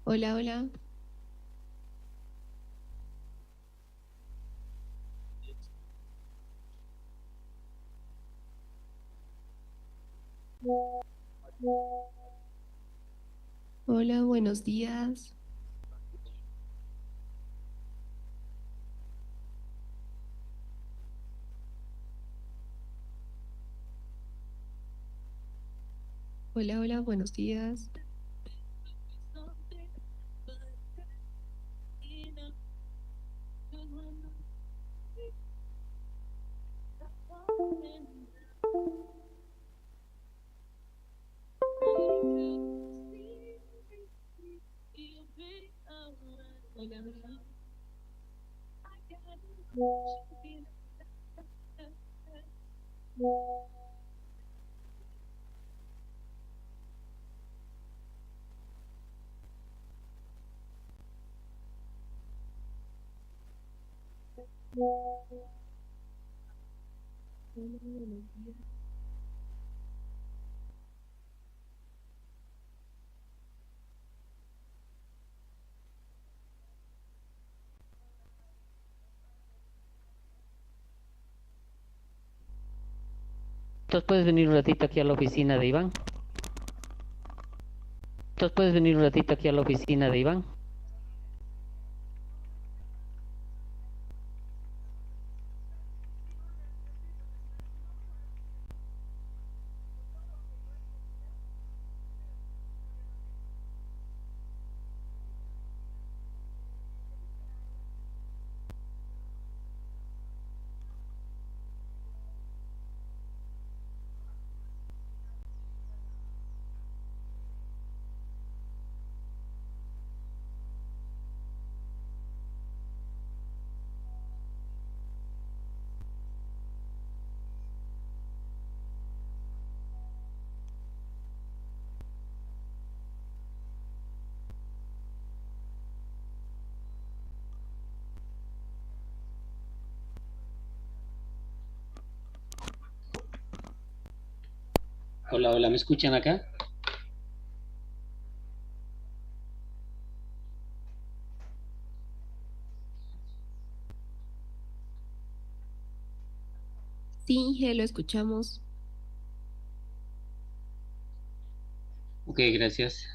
Hola, hola. Hola, buenos días. Hola, hola, buenos días. Hola, buenos días. Entonces puedes venir un ratito aquí a la oficina de Iván. Entonces puedes venir un ratito aquí a la oficina de Iván. Hola, hola, ¿me escuchan acá? Sí, Inge, lo escuchamos. Ok, gracias.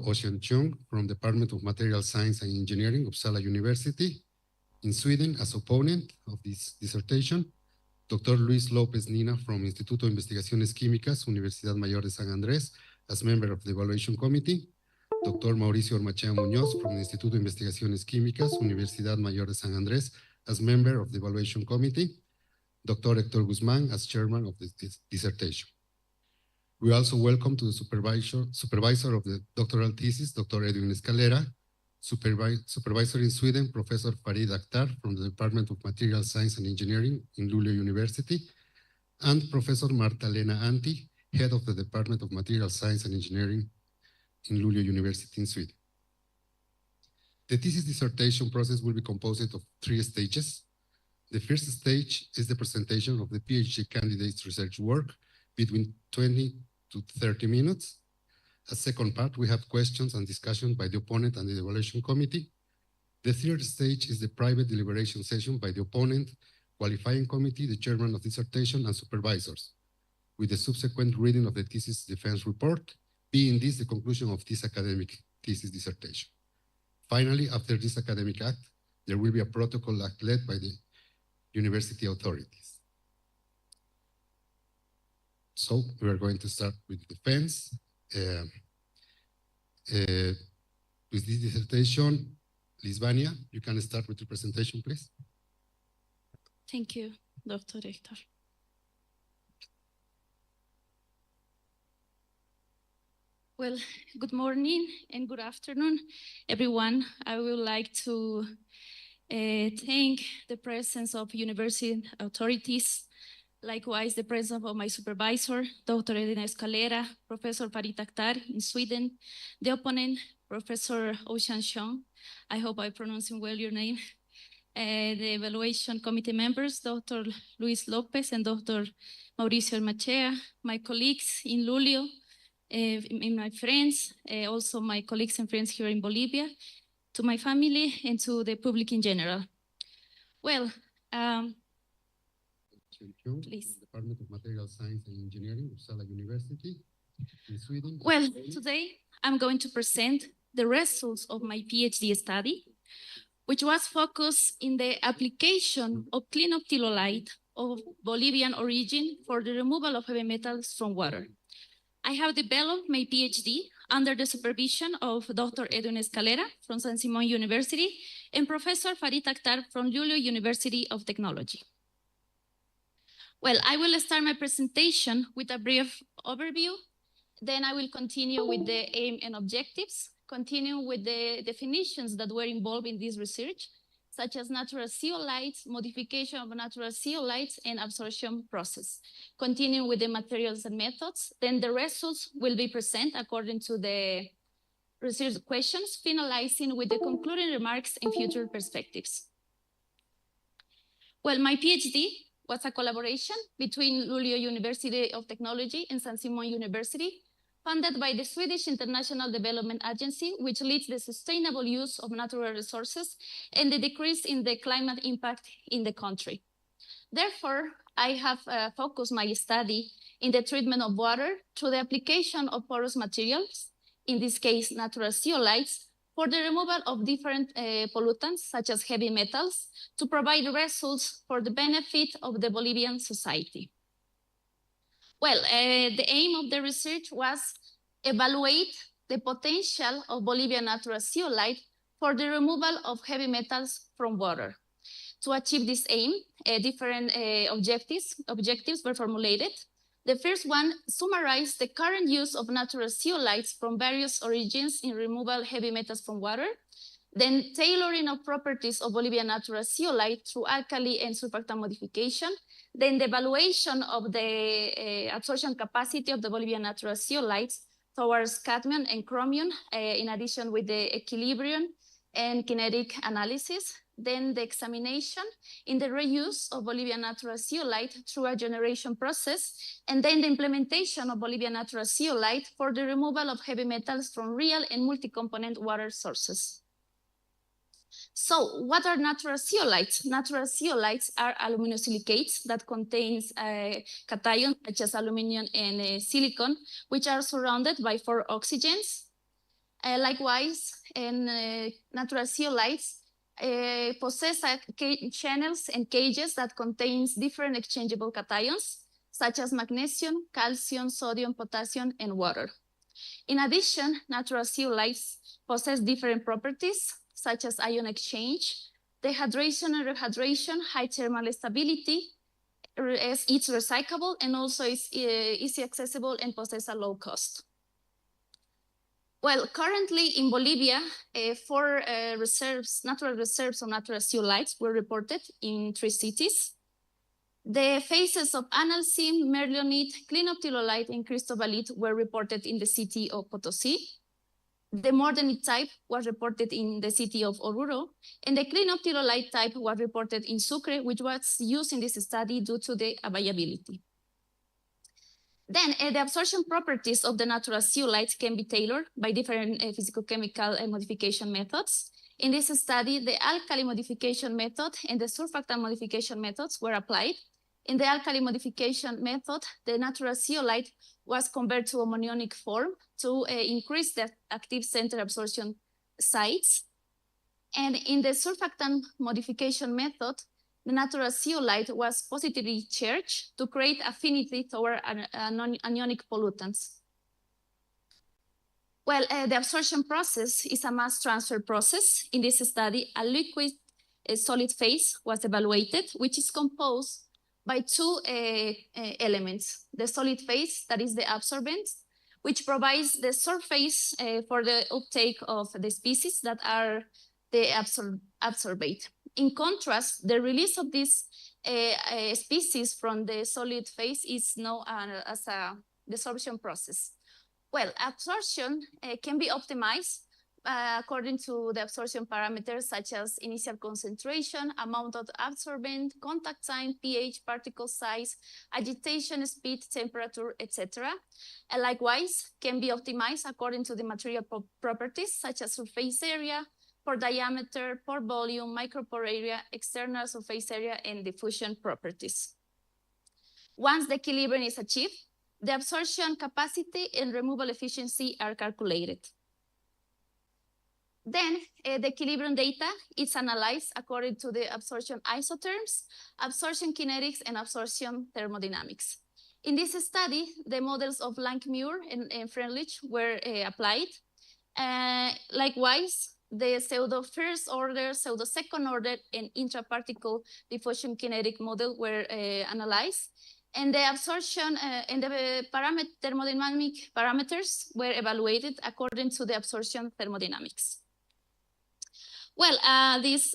Ocean Chung from Department of Material Science and Engineering, Uppsala University, in Sweden as opponent of this dissertation. Dr. Luis López Nina from Instituto de Investigaciones Químicas, Universidad Mayor de San Andrés, as member of the Evaluation Committee. Dr. Mauricio Ormachea Muñoz from the Instituto de Investigaciones Químicas, Universidad Mayor de San Andrés, as member of the Evaluation Committee. Dr. Héctor Guzmán as chairman of the dissertation. We also welcome to the supervisor of the doctoral thesis, Dr. Edwin Escalera, supervisor in Sweden, Professor Farid Akhtar from the Department of Material Science and Engineering in Luleå University, and Professor Marta Lena Antti, head of the Department of Material Science and Engineering in Luleå University in Sweden. The thesis dissertation process will be composed of 3 stages. The first stage is the presentation of the PhD candidate's research work between 20 to 30 minutes. A second part, we have questions and discussion by the opponent and the evaluation committee. The third stage is the private deliberation session by the opponent, qualifying committee, the chairman of dissertation, and supervisors, with the subsequent reading of the thesis defense report, being this the conclusion of this academic thesis dissertation. Finally, after this academic act, there will be a protocol act led by the university authorities. So we are going to start with defense. With this dissertation, Lisvania, you can start with your presentation, please. Thank you, Dr. Hector. Well, good morning and good afternoon, everyone. I would like to thank the presence of university authorities, likewise the presence of my supervisor, Dr. Edwin Escalera, Professor Farid Akhtar in Sweden, the opponent, Professor Ocean Chung. I hope I'm pronouncing well your name. The evaluation committee members, Dr. Luis Lopez and Dr. Mauricio Ormachea, my colleagues in Luleå, my friends, also my colleagues and friends here in Bolivia, to my family and to the public in general. Well, please. Department of Material Science and Engineering, Uppsala University in Sweden. Well, today I'm going to present the results of my PhD study, which was focused in the application of Clinoptilolite of Bolivian origin for the removal of heavy metals from water. I have developed my PhD under the supervision of Dr. Edwin Escalera from San Simón University and Professor Farid Akhtar from Luleå University of Technology. Well, I will start my presentation with a brief overview. Then I will continue with the aim and objectives, continue with the definitions that were involved in this research, such as natural zeolites, modification of natural zeolites, and absorption process. Continue with the materials and methods. Then the results will be presented according to the research questions, finalizing with the concluding remarks and future perspectives. Well, my PhD was a collaboration between Luleå University of Technology and San Simón University, funded by the Swedish International Development Agency, which leads the sustainable use of natural resources and the decrease in the climate impact in the country. Therefore, I have focused my study in the treatment of water through the application of porous materials, in this case, natural zeolites, for the removal of different pollutants, such as heavy metals, to provide results for the benefit of the Bolivian society. Well, the aim of the research was evaluate the potential of Bolivian natural zeolite for the removal of heavy metals from water. To achieve this aim, different objectives were formulated. The first one summarized the current use of natural zeolites from various origins in removal heavy metals from water. Then tailoring of properties of Bolivian natural zeolite through alkali and surfactant modification. Then the evaluation of the absorption capacity of the Bolivian natural zeolites towards cadmium and chromium, in addition with the equilibrium and kinetic analysis. Then the examination in the reuse of Bolivian natural zeolite through a generation process, and then the implementation of Bolivian natural zeolite for the removal of heavy metals from real and multi-component water sources. So what are natural zeolites? Natural zeolites are aluminosilicates that contains cations such as aluminum and silicon, which are surrounded by 4 oxygens. Likewise, natural zeolites possess channels and cages that contains different exchangeable cations, such as magnesium, calcium, sodium, potassium, and water. In addition, natural zeolites possess different properties, such as ion exchange, dehydration and rehydration, high thermal stability, it's recyclable, and also is easy accessible and possess a low cost. Well, currently in Bolivia, 4 natural reserves of natural zeolites were reported in 3 cities. The phases of analcime, merlionite, clinoptilolite, and cristobalite were reported in the city of Potosí. The mordanite type was reported in the city of Oruro, and the clinoptilolite type was reported in Sucre, which was used in this study due to the availability. Then the absorption properties of the natural zeolites can be tailored by different physicochemical modification methods. In this study, the alkali modification method and the surfactant modification methods were applied. In the alkali modification method, the natural zeolite was converted to ammonionic form to increase the active center absorption sites. And in the surfactant modification method, the natural zeolite was positively charged to create affinity toward anionic pollutants. Well, the absorption process is a mass transfer process. In this study, a liquid solid phase was evaluated, which is composed by 2 elements. The solid phase, that is the absorbent, which provides the surface for the uptake of the species that are the absorbate. In contrast, the release of this species from the solid phase is known as a desorption process. Well, absorption can be optimized according to the absorption parameters such as initial concentration, amount of absorbent, contact time, pH, particle size, agitation, speed, temperature, etc. And likewise, can be optimized according to the material properties such as surface area, pore diameter, pore volume, micropore area, external surface area, and diffusion properties. Once the equilibrium is achieved, the absorption capacity and removal efficiency are calculated. Then the equilibrium data is analyzed according to the absorption isotherms, absorption kinetics, and absorption thermodynamics. In this study, the models of Langmuir and Freundlich were applied. Likewise, the pseudo first order, pseudo second order, and intraparticle diffusion kinetic model were analyzed. And the absorption and the thermodynamic parameters were evaluated according to the absorption thermodynamics. Well, this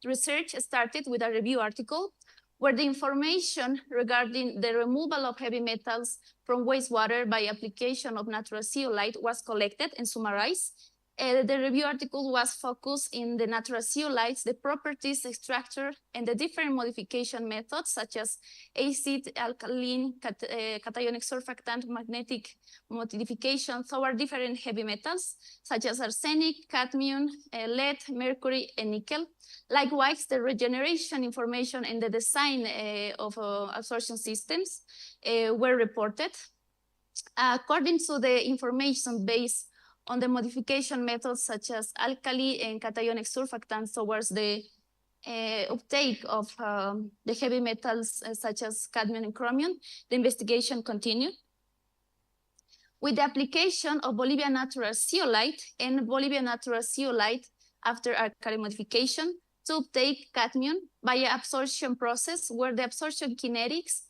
research started with a review article where the information regarding the removal of heavy metals from wastewater by application of natural zeolite was collected and summarized. The review article was focused in the natural zeolites, the properties, the structure, and the different modification methods such as acid, alkaline, cationic surfactant, magnetic modification toward different heavy metals such as arsenic, cadmium, lead, mercury, and nickel. Likewise, the regeneration information and the design of absorption systems were reported. According to the information based on the modification methods such as alkali and cationic surfactants towards the uptake of the heavy metals such as cadmium and chromium, the investigation continued. With the application of Bolivian natural zeolite and Bolivian natural zeolite after alkali modification to uptake cadmium via absorption process where the absorption kinetics,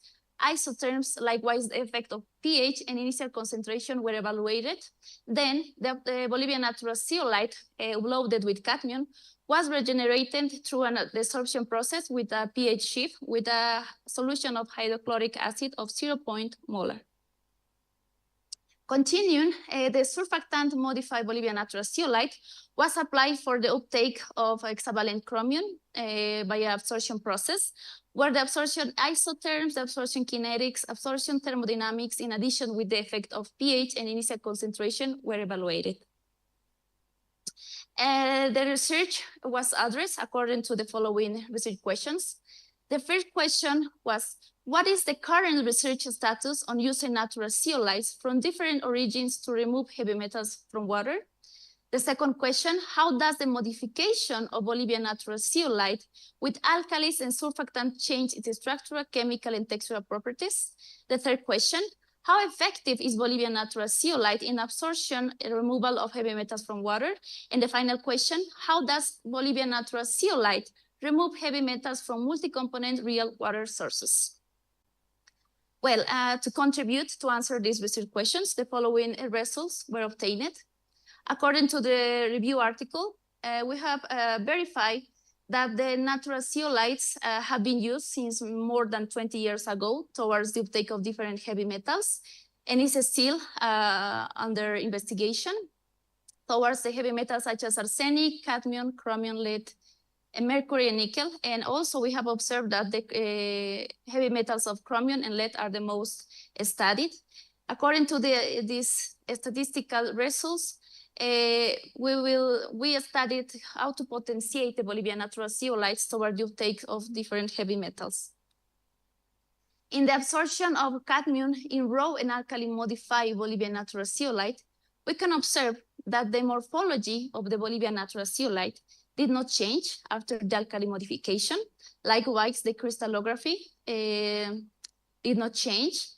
isotherms, likewise the effect of pH and initial concentration were evaluated. Then the Bolivian natural zeolite loaded with cadmium was regenerated through an desorption process with a pH shift with a solution of hydrochloric acid of 0.0 molar. Continuing, the surfactant modified Bolivian natural zeolite was applied for the uptake of hexavalent chromium via absorption process, where the absorption isotherms, the absorption kinetics, absorption thermodynamics, in addition with the effect of pH and initial concentration were evaluated. The research was addressed according to the following research questions. The first question was, what is the current research status on using natural zeolites from different origins to remove heavy metals from water? The second question, how does the modification of Bolivian natural zeolite with alkalis and surfactant change its structural, chemical, and textural properties? The third question, how effective is Bolivian natural zeolite in absorption and removal of heavy metals from water? And the final question, how does Bolivian natural zeolite remove heavy metals from multi-component real water sources? Well, to contribute to answer these research questions, the following results were obtained. According to the review article, we have verified that the natural zeolites have been used since more than 20 years ago towards the uptake of different heavy metals, and is still under investigation towards the heavy metals such as arsenic, cadmium, chromium, lead, and mercury and nickel. And also we have observed that the heavy metals of chromium and lead are the most studied. According to these statistical results, we studied how to potentiate the Bolivian natural zeolites toward the uptake of different heavy metals. In the absorption of cadmium in raw and alkali modified Bolivian natural zeolite, we can observe that the morphology of the Bolivian natural zeolite did not change after the alkali modification. Likewise, the crystallography did not change.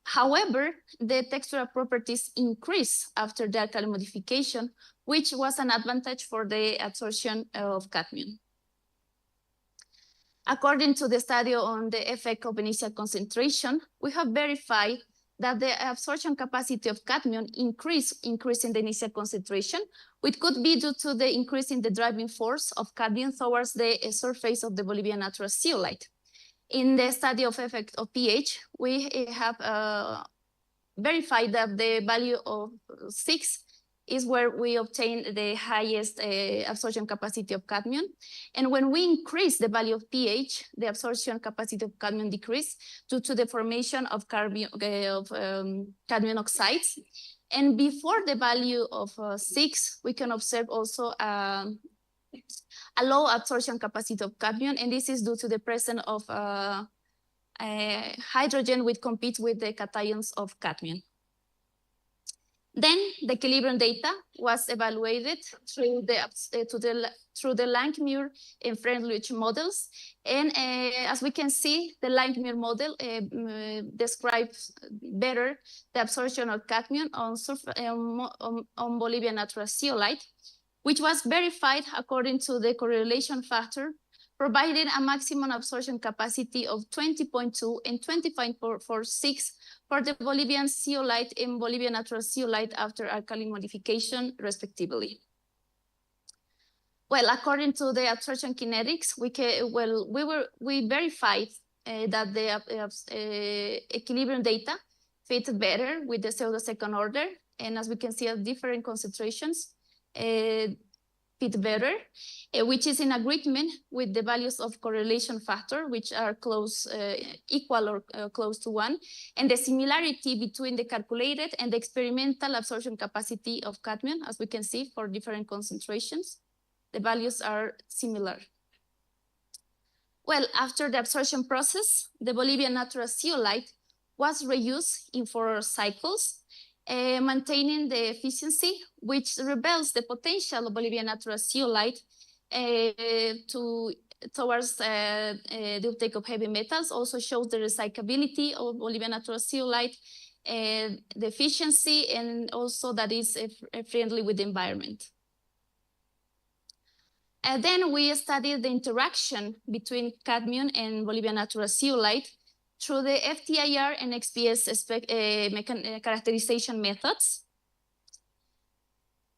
However, the textural properties increased after the alkali modification, which was an advantage for the absorption of cadmium. According to the study on the effect of initial concentration, we have verified that the absorption capacity of cadmium increased in the initial concentration, which could be due to the increase in the driving force of cadmium towards the surface of the Bolivian natural zeolite. In the study of effect of pH, we have verified that the value of 6 is where we obtain the highest absorption capacity of cadmium. And when we increase the value of pH, the absorption capacity of cadmium decreased due to the formation of cadmium oxides. And before the value of 6, we can observe also a low absorption capacity of cadmium, and this is due to the presence of hydrogen which competes with the cations of cadmium. Then the equilibrium data was evaluated through the Langmuir and Friendlich models, and as we can see, the Langmuir model describes better the absorption of cadmium on Bolivian natural zeolite, which was verified according to the correlation factor, providing a maximum absorption capacity of 20.2 and 25.46 for the Bolivian zeolite and Bolivian natural zeolite after alkali modification, respectively. Well, according to the absorption kinetics, we verified that the equilibrium data fit better with the pseudo-second order, and as we can see at different concentrations, fit better, which is in agreement with the values of correlation factor, which are equal or close to 1, and the similarity between the calculated and the experimental absorption capacity of cadmium, as we can see for different concentrations, the values are similar. Well, after the absorption process, the Bolivian natural zeolite was reused in 4 cycles, maintaining the efficiency, which reveals the potential of Bolivian natural zeolite towards the uptake of heavy metals, also shows the recyclability of Bolivian natural zeolite, the efficiency, and also that is friendly with the environment. And then we studied the interaction between cadmium and Bolivian natural zeolite through the FTIR and XPS characterization methods.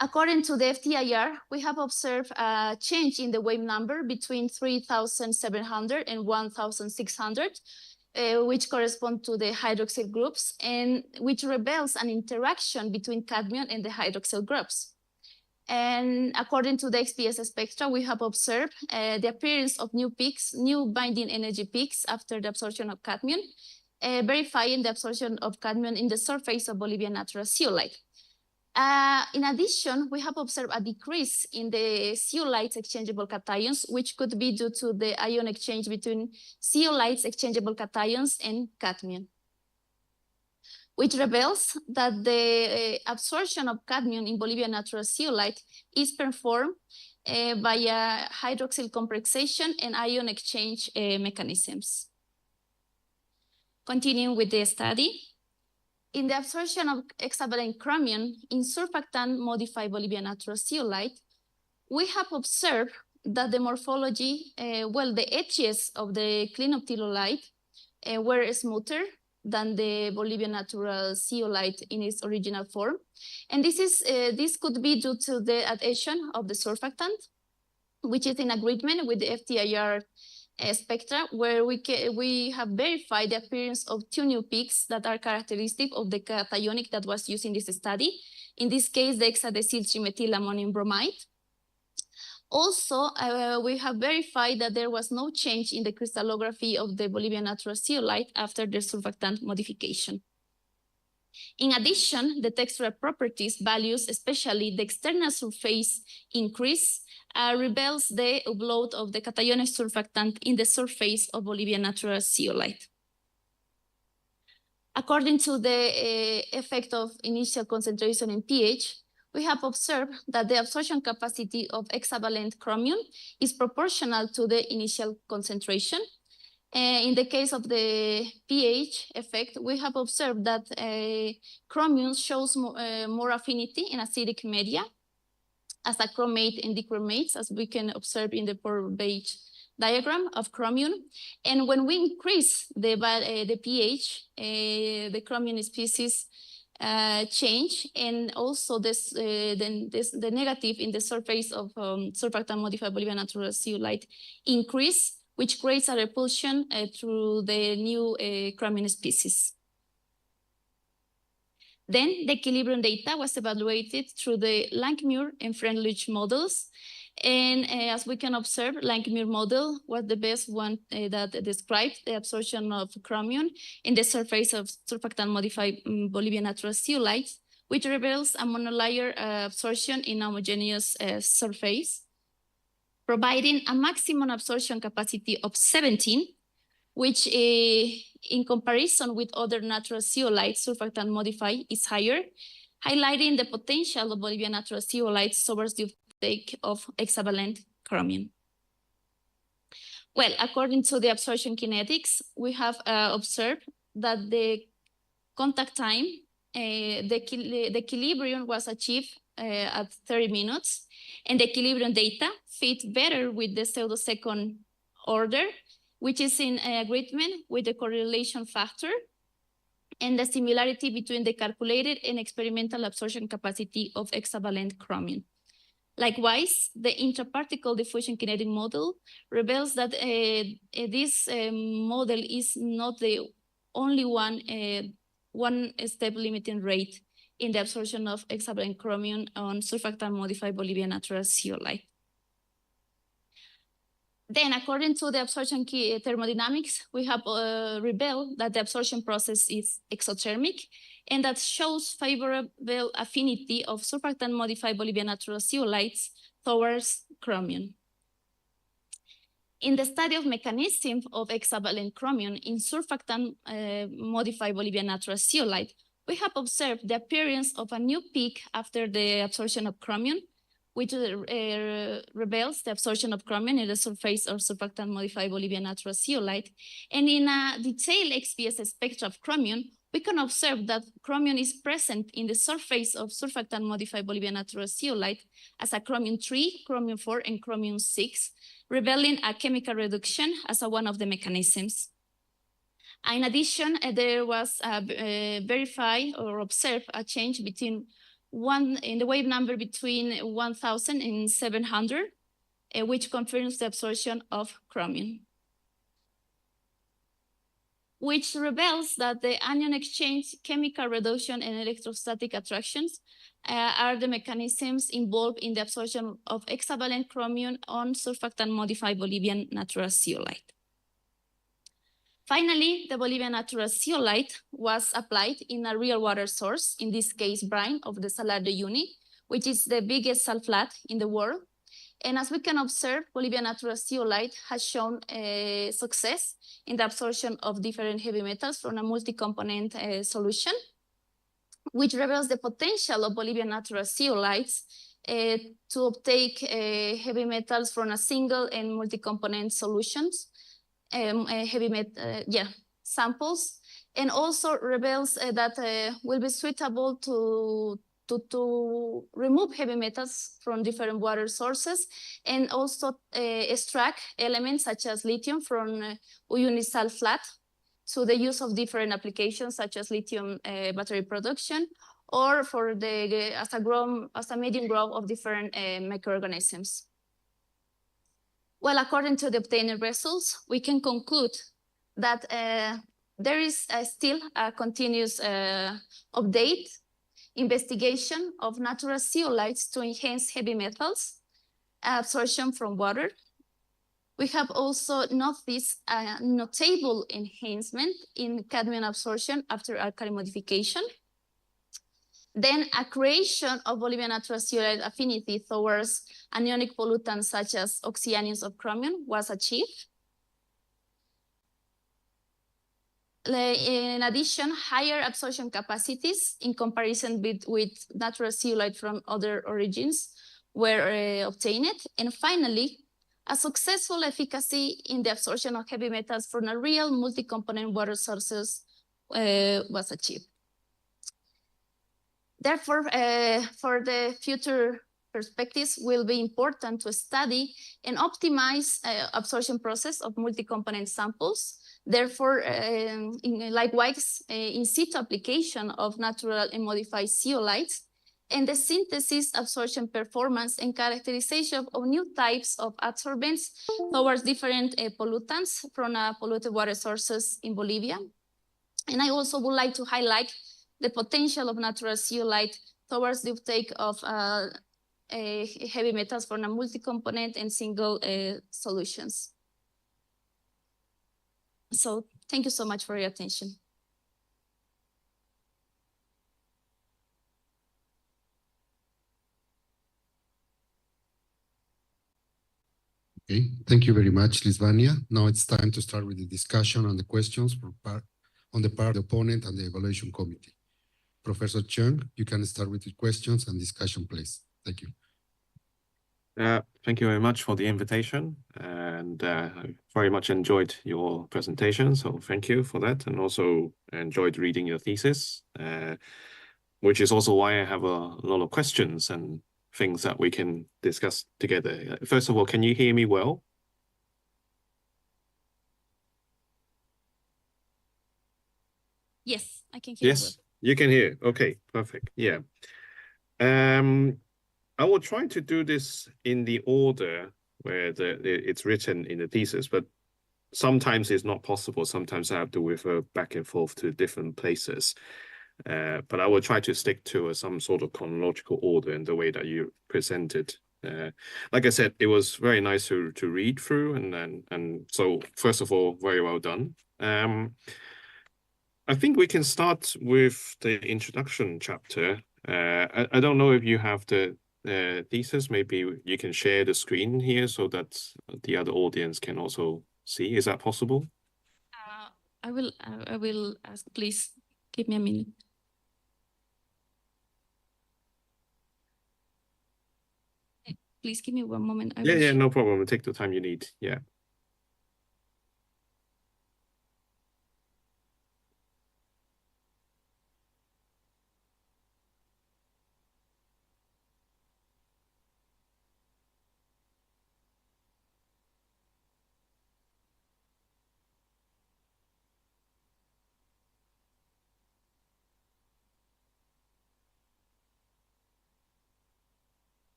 According to the FTIR, we have observed a change in the wave number between 3,700 and 1,600, which correspond to the hydroxyl groups, and which reveals an interaction between cadmium and the hydroxyl groups. And according to the XPS spectra, we have observed the appearance of new peaks, new binding energy peaks after the absorption of cadmium, verifying the absorption of cadmium in the surface of Bolivian natural zeolite. In addition, we have observed a decrease in the zeolites exchangeable cations, which could be due to the ion exchange between zeolites exchangeable cations and cadmium. which reveals that the absorption of cadmium in Bolivian natural zeolite is performed via hydroxyl compressation and ion exchange mechanisms. Continuing with the study, in the absorption of hexavalent chromium in surfactant modified Bolivian natural zeolite, we have observed that the morphology, the edges of the Clinoptilolite were smoother than the Bolivian natural zeolite in its original form. And this could be due to the adhesion of the surfactant, which is in agreement with the FTIR spectra, where we have verified the appearance of two new peaks that are characteristic of the cationic that was used in this study. In this case, the hexadecyl trimethylammonium bromide. Also, we have verified that there was no change in the crystallography of the Bolivian natural zeolite after the surfactant modification. In addition, the textural properties values, especially the external surface increase, reveals the upload of the cationic surfactant in the surface of Bolivian natural zeolite. According to the effect of initial concentration in pH, we have observed that the absorption capacity of hexavalent chromium is proportional to the initial concentration. In the case of the pH effect, we have observed that chromium shows more affinity in acidic media as a chromate and dichromates, as we can observe in the pore-beige diagram of chromium. And when we increase the pH, the chromium species change, and also the negative in the surface of surfactant modified Bolivian natural zeolite increase, which creates a repulsion through the new chromium species. Then the equilibrium data was evaluated through the Langmuir and Freundlich models. And as we can observe, Langmuir model was the best one that described the absorption of chromium in the surface of surfactant modified Bolivian natural zeolites, which reveals a monolayer absorption in a homogeneous surface, providing a maximum absorption capacity of 17, which in comparison with other natural zeolites, surfactant modified is higher, highlighting the potential of Bolivian natural zeolites towards the uptake of hexavalent chromium. Well, according to the absorption kinetics, we have observed that the contact time, the equilibrium was achieved at 30 minutes, and the equilibrium data fit better with the pseudosecond order, which is in agreement with the correlation factor and the similarity between the calculated and experimental absorption capacity of hexavalent chromium. Likewise, the intraparticle diffusion kinetic model reveals that this model is not the only one step limiting rate in the absorption of hexavalent chromium on surfactant modified Bolivian natural zeolite. Then, according to the absorption thermodynamics, we have revealed that the absorption process is exothermic, and that shows favorable affinity of surfactant modified Bolivian natural zeolites towards chromium. In the study of mechanism of hexavalent chromium in surfactant modified Bolivian natural zeolite, we have observed the appearance of a new peak after the absorption of chromium, which reveals the absorption of chromium in the surface of surfactant modified Bolivian natural zeolite. And in a detailed XPS spectra of chromium, we can observe that chromium is present in the surface of surfactant modified Bolivian natural zeolite as a chromium 3, chromium 4, and chromium 6, revealing a chemical reduction as one of the mechanisms. In addition, there was verified or observed a change between in the wave number between 1,000 and 700, which confirms the absorption of chromium, which reveals that the anion exchange, chemical reduction, and electrostatic attractions are the mechanisms involved in the absorption of hexavalent chromium on surfactant modified Bolivian natural zeolite. Finally, the Bolivian natural zeolite was applied in a real water source, in this case, brine of the Salar de Uyuni, which is the biggest salt flat in the world. And as we can observe, Bolivian natural zeolite has shown success in the absorption of different heavy metals from a multi-component solution. which reveals the potential of Bolivian natural zeolites to obtake heavy metals from a single and multi-component solutions, samples, and also reveals that will be suitable to remove heavy metals from different water sources, and also extract elements such as lithium from Uyuni salt flat, to the use of different applications such as lithium battery production, or for the as a medium growth of different microorganisms. Well, according to the obtained results, we can conclude that there is still a continuous update, investigation of natural zeolites to enhance heavy metals absorption from water. We have also noticed a notable enhancement in cadmium absorption after alkali modification. Then a creation of Bolivian natural zeolite affinity towards anionic pollutants such as oxyanions of chromium was achieved. In addition, higher absorption capacities in comparison with natural zeolite from other origins were obtained. And finally, a successful efficacy in the absorption of heavy metals from a real multi-component water sources was achieved. Therefore, for the future perspectives, will be important to study and optimize absorption process of multi-component samples. Therefore, likewise, in situ application of natural and modified zeolites, and the synthesis, absorption performance, and characterization of new types of adsorbents towards different pollutants from polluted water sources in Bolivia. And I also would like to highlight the potential of natural zeolite towards the uptake of heavy metals from a multi-component and single solutions. So thank you so much for your attention. Okay, thank you very much, Lisvania. Now it's time to start with the discussion on the questions on the part of the opponent and the evaluation committee. Professor Chung, you can start with the questions and discussion, please. Thank you. Thank you very much for the invitation, and I very much enjoyed your presentation, so thank you for that, and also enjoyed reading your thesis, which is also why I have a lot of questions and things that we can discuss together. First of all, can you hear me well? Yes, I can hear you. Yes, you can hear. Okay, perfect. Yeah. I will try to do this in the order where it's written in the thesis, but sometimes it's not possible. Sometimes I have to refer back and forth to different places. But I will try to stick to some sort of chronological order in the way that you presented. Like I said, it was very nice to read through, and so first of all, very well done. I think we can start with the introduction chapter. I don't know if you have the thesis. Maybe you can share the screen here so that the other audience can also see. Is that possible? I will ask. Please give me a minute. Please give me one moment. Yeah, no problem. Take the time you need. Yeah.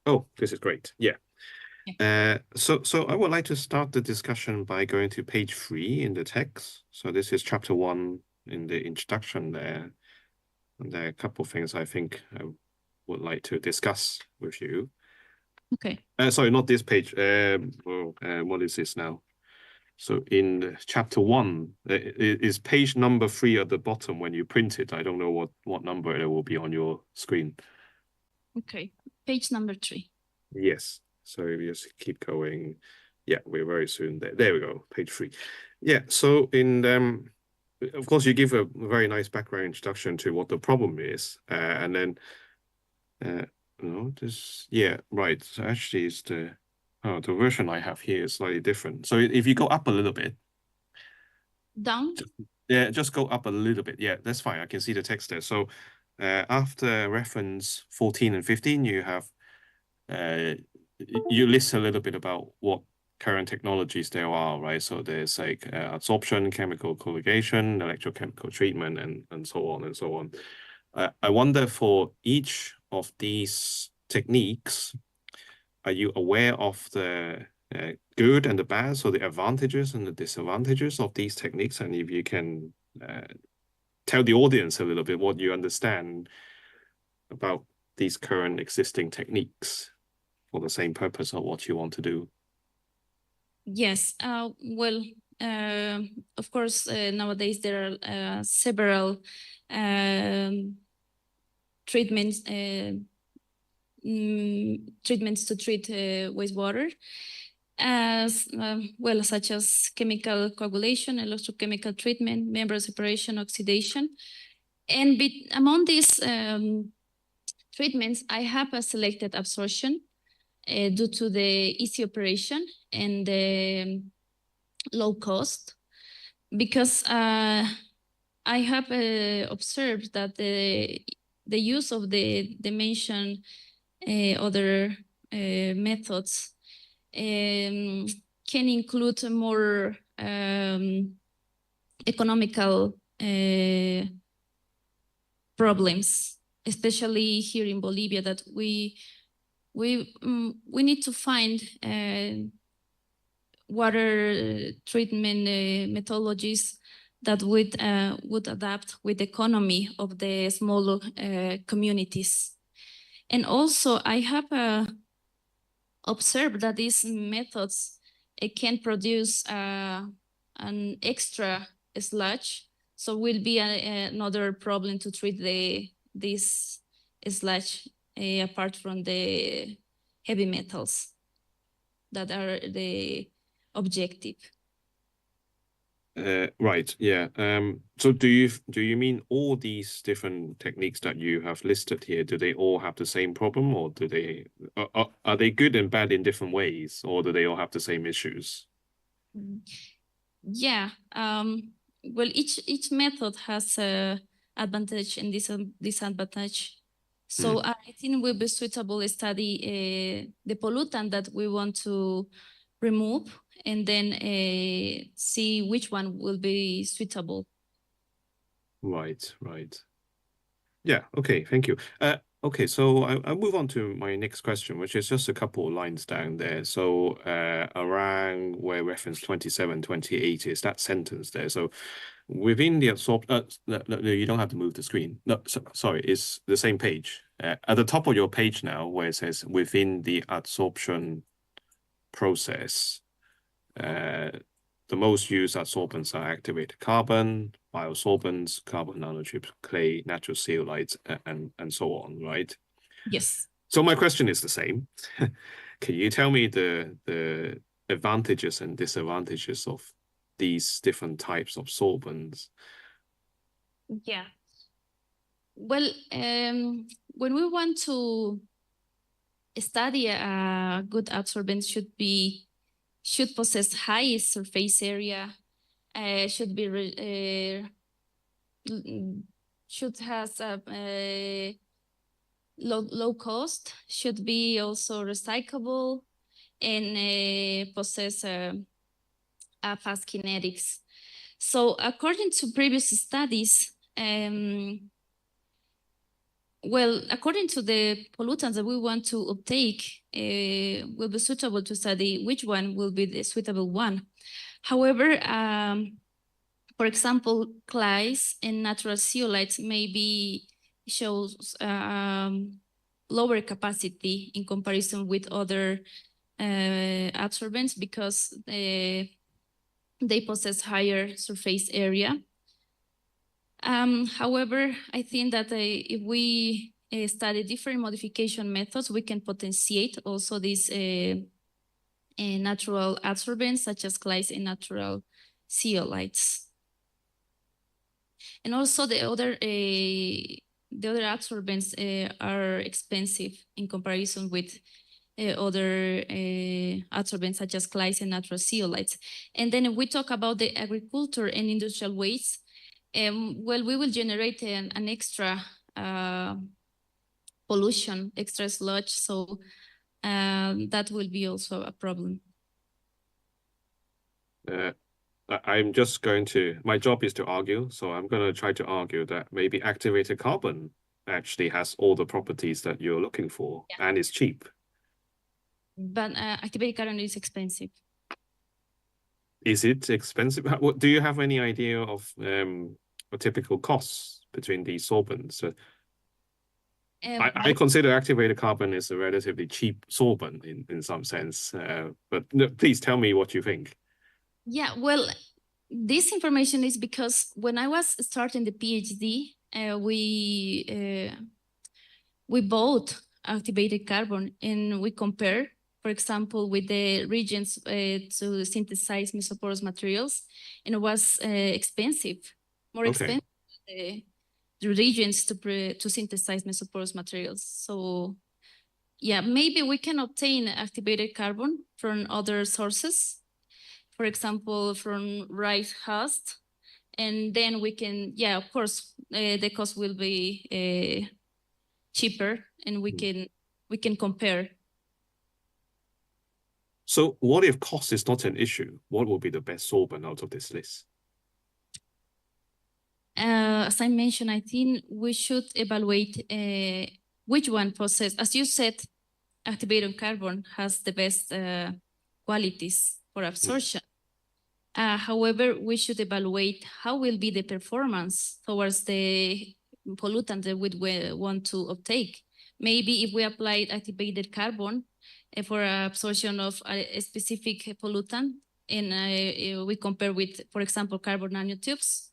Oh, this is great. Yeah. So I would like to start the discussion by going to page 3 in the text. So this is chapter 1 in the introduction there. And there are a couple of things I think I would like to discuss with you. Okay. Sorry, not this page. What is this now? So in chapter 1, is page number 3 at the bottom when you print it. I don't know what number it will be on your screen. Okay, page number 3. Yes. So we just keep going. Yeah, we're very soon there. There we go, page 3. Yeah, so in of course, you give a very nice background introduction to what the problem is, and then no, this, yeah, right. So actually, it's the version I have here is slightly different. So if you go up a little bit, Down. yeah, just go up a little bit. Yeah, that's fine. I can see the text there. So after reference 14 and 15, you have you list a little bit about what current technologies there are, right? So there's like adsorption, chemical colligation, electrochemical treatment, and so on and so on. I wonder, for each of these techniques, are you aware of the good and the bad, so the advantages and the disadvantages of these techniques? And if you can tell the audience a little bit what you understand about these current existing techniques for the same purpose of what you want to do. Yes, well, of course, nowadays there are several treatments to treat wastewater, as well, such as chemical coagulation, electrochemical treatment, membrane separation, oxidation. And among these treatments, I have a selected absorption due to the easy operation and the low cost, because I have observed that the use of the mentioned other methods can include more economical problems, especially here in Bolivia, that we need to find water treatment methodologies that would adapt with the economy of the smaller communities. And also, I have observed that these methods can produce an extra sludge, so will be another problem to treat this sludge apart from the heavy metals that are the objective. Right. Yeah. So do you mean all these different techniques that you have listed here, do they all have the same problem, or do they are they good and bad in different ways, or do they all have the same issues? Yeah. Well, each method has a advantage and disadvantage. So I think will be suitable to study the pollutant that we want to remove, and then see which one will be suitable. Right, right. Yeah, okay, thank you. Okay, so I'll move on to my next question, which is just a couple of lines down there. So around where reference 27, 28 is, that sentence there. So within the absorption, you don't have to move the screen. No, sorry, it's the same page. At the top of your page now, where it says within the adsorption process, the most used adsorbents are activated carbon, biosorbents, carbon nanochips, clay, natural zeolites, and so on, right? Yes. So my question is the same. Can you tell me the advantages and disadvantages of these different types of solvents? Yeah. Well, when we want to study a good absorbent, should possess high surface area, should have a low cost, should be also recyclable, and possess a fast kinetics. So according to previous studies, well, according to the pollutants that we want to uptake, will be suitable to study which one will be the suitable one. However, for example, clays and natural zeolites may be shows lower capacity in comparison with other adsorbents because they possess higher surface area. However, I think that if we study different modification methods, we can potentiate also these natural adsorbents such as clays and natural zeolites. And also the other adsorbents are expensive in comparison with other adsorbents such as clays and natural zeolites. And then if we talk about the agriculture and industrial waste, well, we will generate an extra pollution, extra sludge, so that will be also a problem. I'm just going to, my job is to argue, so I'm going to try to argue that maybe activated carbon actually has all the properties that you're looking for, yeah, and is cheap. But activated carbon is expensive. Is it expensive? Do you have any idea of a typical costs between these sorbents? I consider activated carbon is a relatively cheap sorbent in some sense, but no, please tell me what you think. Yeah, well, this information is because when I was starting the PhD, we bought activated carbon and we compare, for example, with the regions to synthesize mesoporous materials, and it was expensive, more expensive the regions to synthesize mesoporous materials. So yeah, maybe we can obtain activated carbon from other sources, for example, from rice husk, and then we can, yeah, of course, the cost will be cheaper, and we can compare. So what if cost is not an issue? What will be the best sorbent out of this list? As I mentioned, I think we should evaluate which one possesses, as you said, activated carbon has the best qualities for absorption. However, we should evaluate how will be the performance towards the pollutant that we want to uptake. Maybe if we applied activated carbon for absorption of a specific pollutant, and we compare with, for example, carbon nanotubes,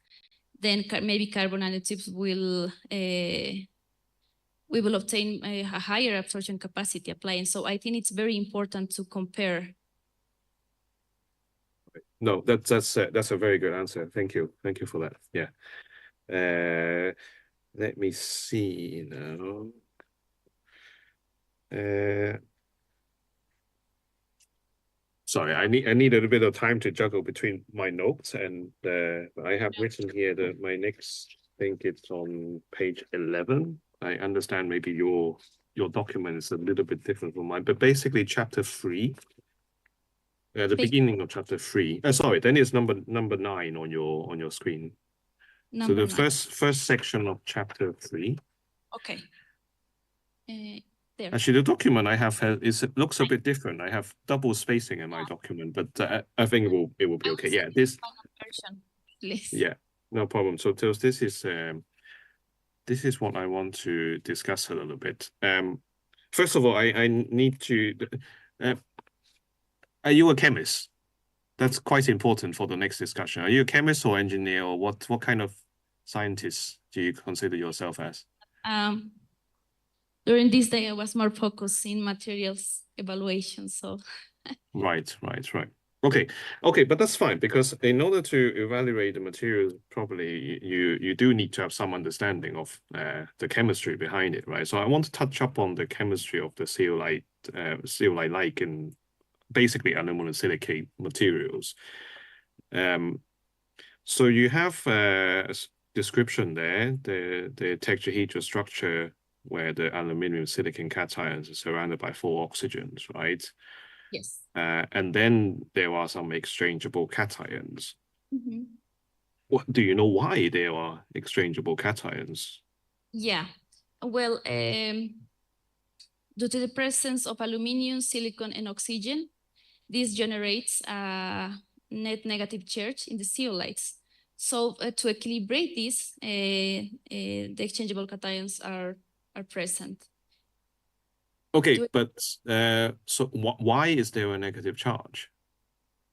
then maybe carbon nanotubes will we will obtain a higher absorption capacity applying. So I think it's very important to compare. No, that's a very good answer. Thank you for that. Yeah. Let me see now. Sorry, I need a bit of time to juggle between my notes, and I have written here that my next, I think it's on page 11. I understand maybe your document is a little bit different from mine, but basically chapter 3, the beginning of chapter 3. Sorry, then it's number 9 on your screen. So the first section of chapter 3. Okay. There. Actually, the document I have looks a bit different. I have double spacing in my document, but I think it will be okay. Yeah, this. Yeah, no problem. So this is what I want to discuss a little bit. First of all, I need to. Are you a chemist? That's quite important for the next discussion. Are you a chemist or engineer, or what kind of scientist do you consider yourself as? During this day, I was more focused in materials evaluation. So. Right. Okay, but that's fine, because in order to evaluate the materials properly, you do need to have some understanding of the chemistry behind it, right? So I want to touch up on the chemistry of the zeolite-like and basically aluminum silicate materials. So you have a description there, the tetrahedral structure, where the aluminum silicon cations are surrounded by 4 oxygens, right? Yes. And then there are some exchangeable cations. What do you know why there are exchangeable cations? Yeah, well, due to the presence of aluminum, silicon, and oxygen, this generates a net negative charge in the zeolites. So to equilibrate this, the exchangeable cations are present. Okay, but so why is there a negative charge?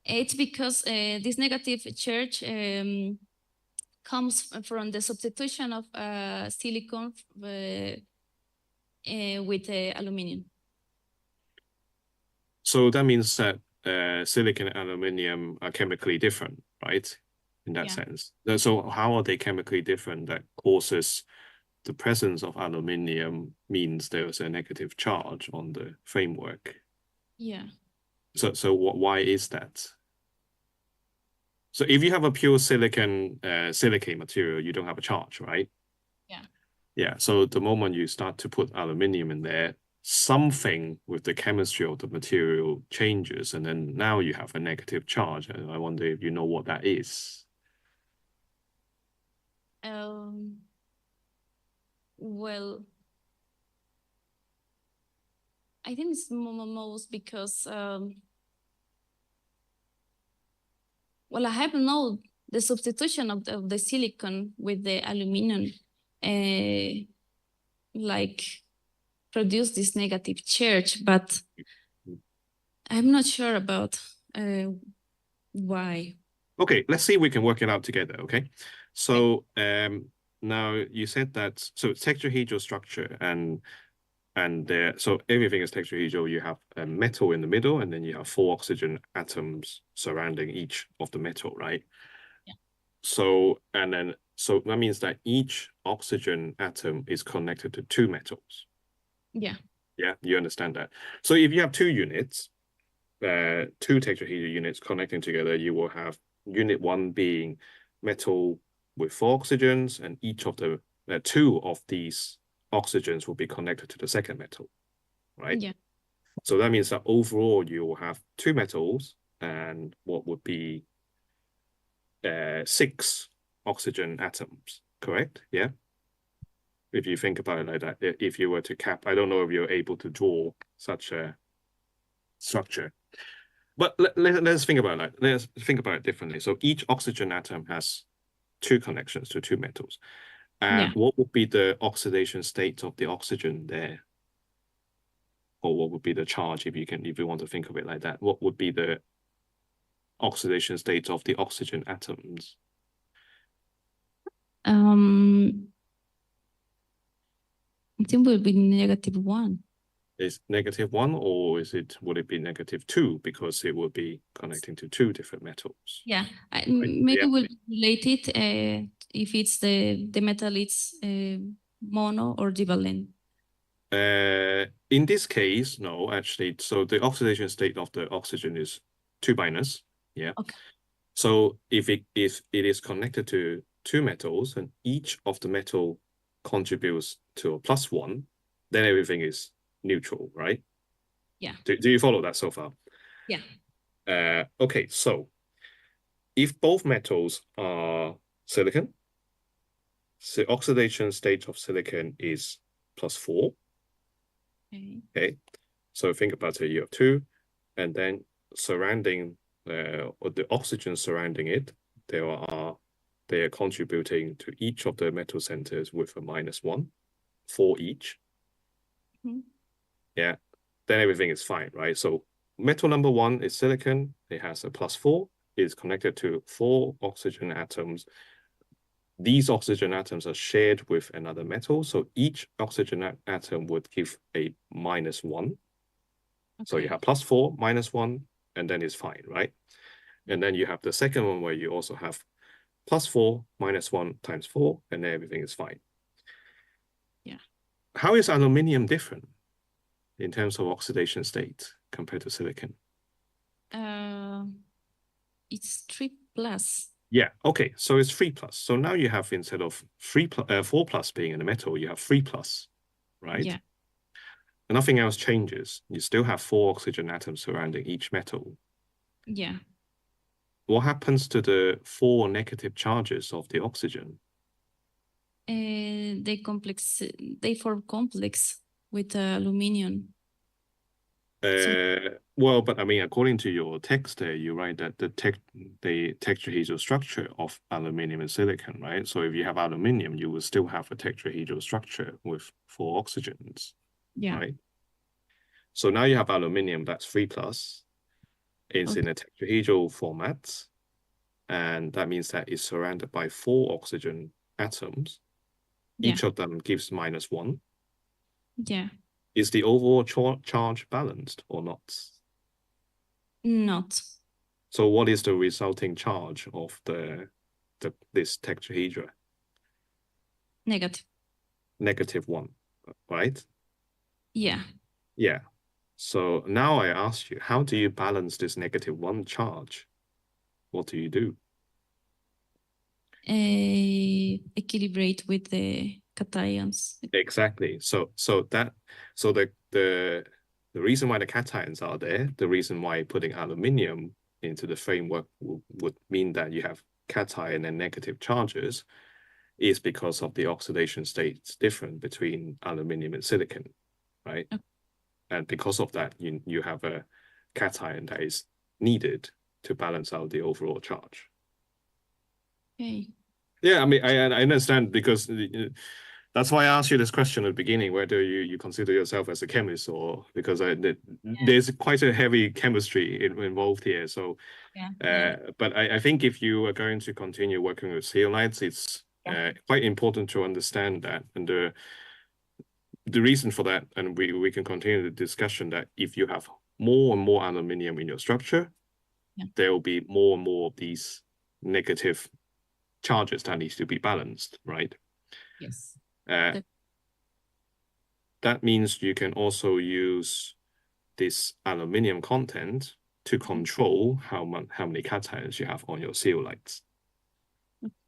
It's because this negative charge comes from the substitution of silicon with aluminum. So that means that silicon and aluminum are chemically different, right? In that sense. So how are they chemically different that causes the presence of aluminum means there's a negative charge on the framework? Yeah. So why is that? So if you have a pure silicon silicate material, you don't have a charge, right? Yeah. Yeah. So the moment you start to put aluminum in there, something with the chemistry of the material changes, and then now you have a negative charge. And I wonder if you know what that is. Well, I think it's most because well, I have known the substitution of the silicon with the aluminum like produce this negative charge, but I'm not sure about why. Okay, let's see if we can work it out together, okay? So now you said that, so it's tetrahedral structure and so everything is tetrahedral. You have a metal in the middle, and then you have 4 oxygen atoms surrounding each of the metal, right? Yeah. So that means that each oxygen atom is connected to 2 metals. Yeah. Yeah, you understand that. So if you have 2 units, 2 tetrahedral units connecting together, you will have unit 1 being metal with 4 oxygens, and each of the 2 of these oxygens will be connected to the second metal, right? Yeah. So that means that overall you will have 2 metals and what would be 6 oxygen atoms, correct? Yeah. If you think about it like that, if you were to cap, I don't know if you're able to draw such a structure. But let's think about it. Let's think about it differently. So each oxygen atom has 2 connections to 2 metals. And what would be the oxidation state of the oxygen there? Or what would be the charge if you want to think of it like that? What would be the oxidation state of the oxygen atoms? I think it will be -1. Is -1, or would it be -2 because it will be connecting to 2 different metals? Yeah, maybe we'll relate it if it's the metal is mono or divalent. In this case, no, actually. So the oxidation state of the oxygen is 2-. Yeah. Okay. So if it is connected to 2 metals and each of the metal contributes to a +1, then everything is neutral, right? Yeah. Do you follow that so far? Yeah. Okay, so if both metals are silicon, the oxidation state of silicon is +4. Okay. So think about it, you have 2, and then surrounding or the oxygen surrounding it, they are contributing to each of the metal centers with a -1 for each. Yeah, then everything is fine, right? So metal number 1 is silicon. It has a +4. It's connected to 4 oxygen atoms. These oxygen atoms are shared with another metal. So each oxygen atom would give a -1. Okay. So you have +4, -1, and then it's fine, right? And then you have the second one where you also have +4, -1 times 4, and then everything is fine. Yeah. How is aluminum different in terms of oxidation state compared to silicon? It's 3+. Yeah, okay, so it's 3+. So now you have, instead of 4+ being in the metal, you have 3+, right? Yeah. Nothing else changes. You still have 4 oxygen atoms surrounding each metal. Yeah. What happens to the 4 negative charges of the oxygen? They form complex with aluminum. Well, but I mean, according to your text there, you write that the tetrahedral structure of aluminium and silicon, right? So if you have aluminium, you will still have a tetrahedral structure with 4 oxygens, Yeah. right? So now you have aluminium, that's 3+. It's in a tetrahedral format, and that means that it's surrounded by 4 oxygen atoms. Each of them gives -1. Yeah. Is the overall charge balanced or not? Not. So what is the resulting charge of this tetrahedra? Negative. -1, right? Yeah. Yeah. So now I ask you, how do you balance this -1 charge? What do you do? Equilibrate with the cations. Exactly. So the reason why the cations are there, the reason why putting aluminium into the framework would mean that you have cation and negative charges, is because of the oxidation states different between aluminium and silicon, right? Okay. And because of that, you have a cation that is needed to balance out the overall charge. Okay. Yeah, I mean, I understand, because that's why I asked you this question at the beginning, whether you consider yourself as a chemist, or because there's quite a heavy chemistry involved here. So, but I think if you are going to continue working with zeolites, it's quite important to understand that. And the reason for that, and we can continue the discussion, that if you have more and more aluminium in your structure, there will be more and more of these negative charges that needs to be balanced, right? Yes. That means you can also use this aluminium content to control how many cations you have on your zeolites.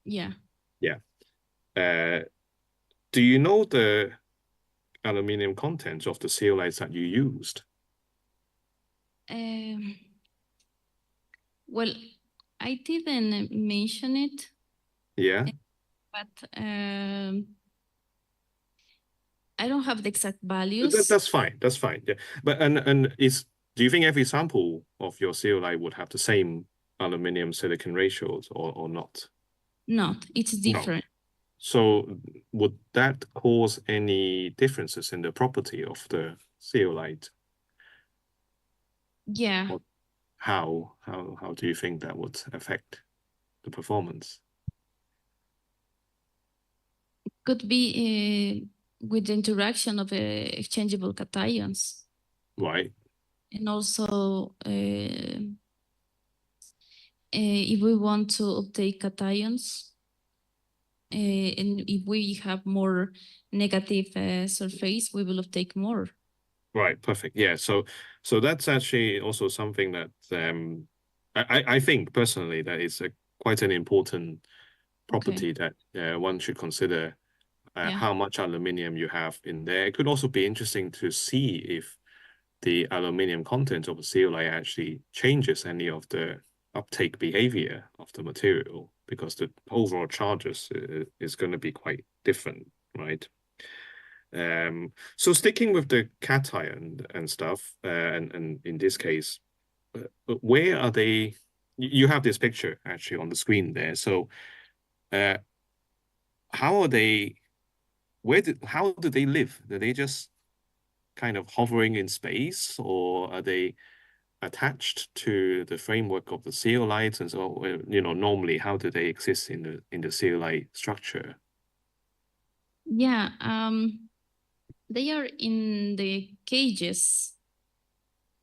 Yeah. Yeah. Do you know the aluminium content of the zeolites that you used? Well, I didn't mention it. Yeah. But I don't have the exact values. That's fine. That's fine. Yeah. But do you think every sample of your zeolite would have the same aluminium silicon ratios or not? Not. It's different. No. So would that cause any differences in the property of the zeolite? Yeah. Or how do you think that would affect the performance? Could be with the interaction of exchangeable cations. Right. And also, if we want to uptake cations, and if we have more negative surface, we will uptake more. Right, perfect. Yeah, so that's actually also something that I think personally that is quite an important property that one should consider. How much aluminium you have in there. It could also be interesting to see if the aluminium content of a zeolite actually changes any of the uptake behavior of the material, because the overall charges is going to be quite different, right? So sticking with the cation and stuff, and in this case, where are they? You have this picture actually on the screen there. So how are they? How do they live? Are they just kind of hovering in space, or are they attached to the framework of the zeolites? And so, normally, how do they exist in the zeolite structure? Yeah, they are in the cages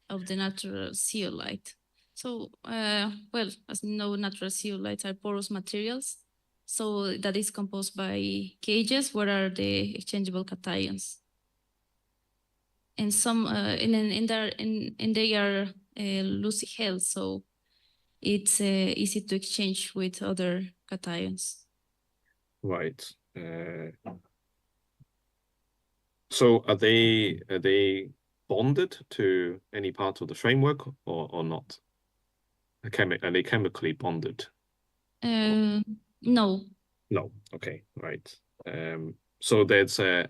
of the natural zeolite. So, well, as you know, natural zeolites are porous materials. So that is composed by cages where are the exchangeable cations. And some and they are loosely held, so it's easy to exchange with other cations. Right. So are they bonded to any part of the framework or not? Are they chemically bonded? No. No. Okay. Right. So there's an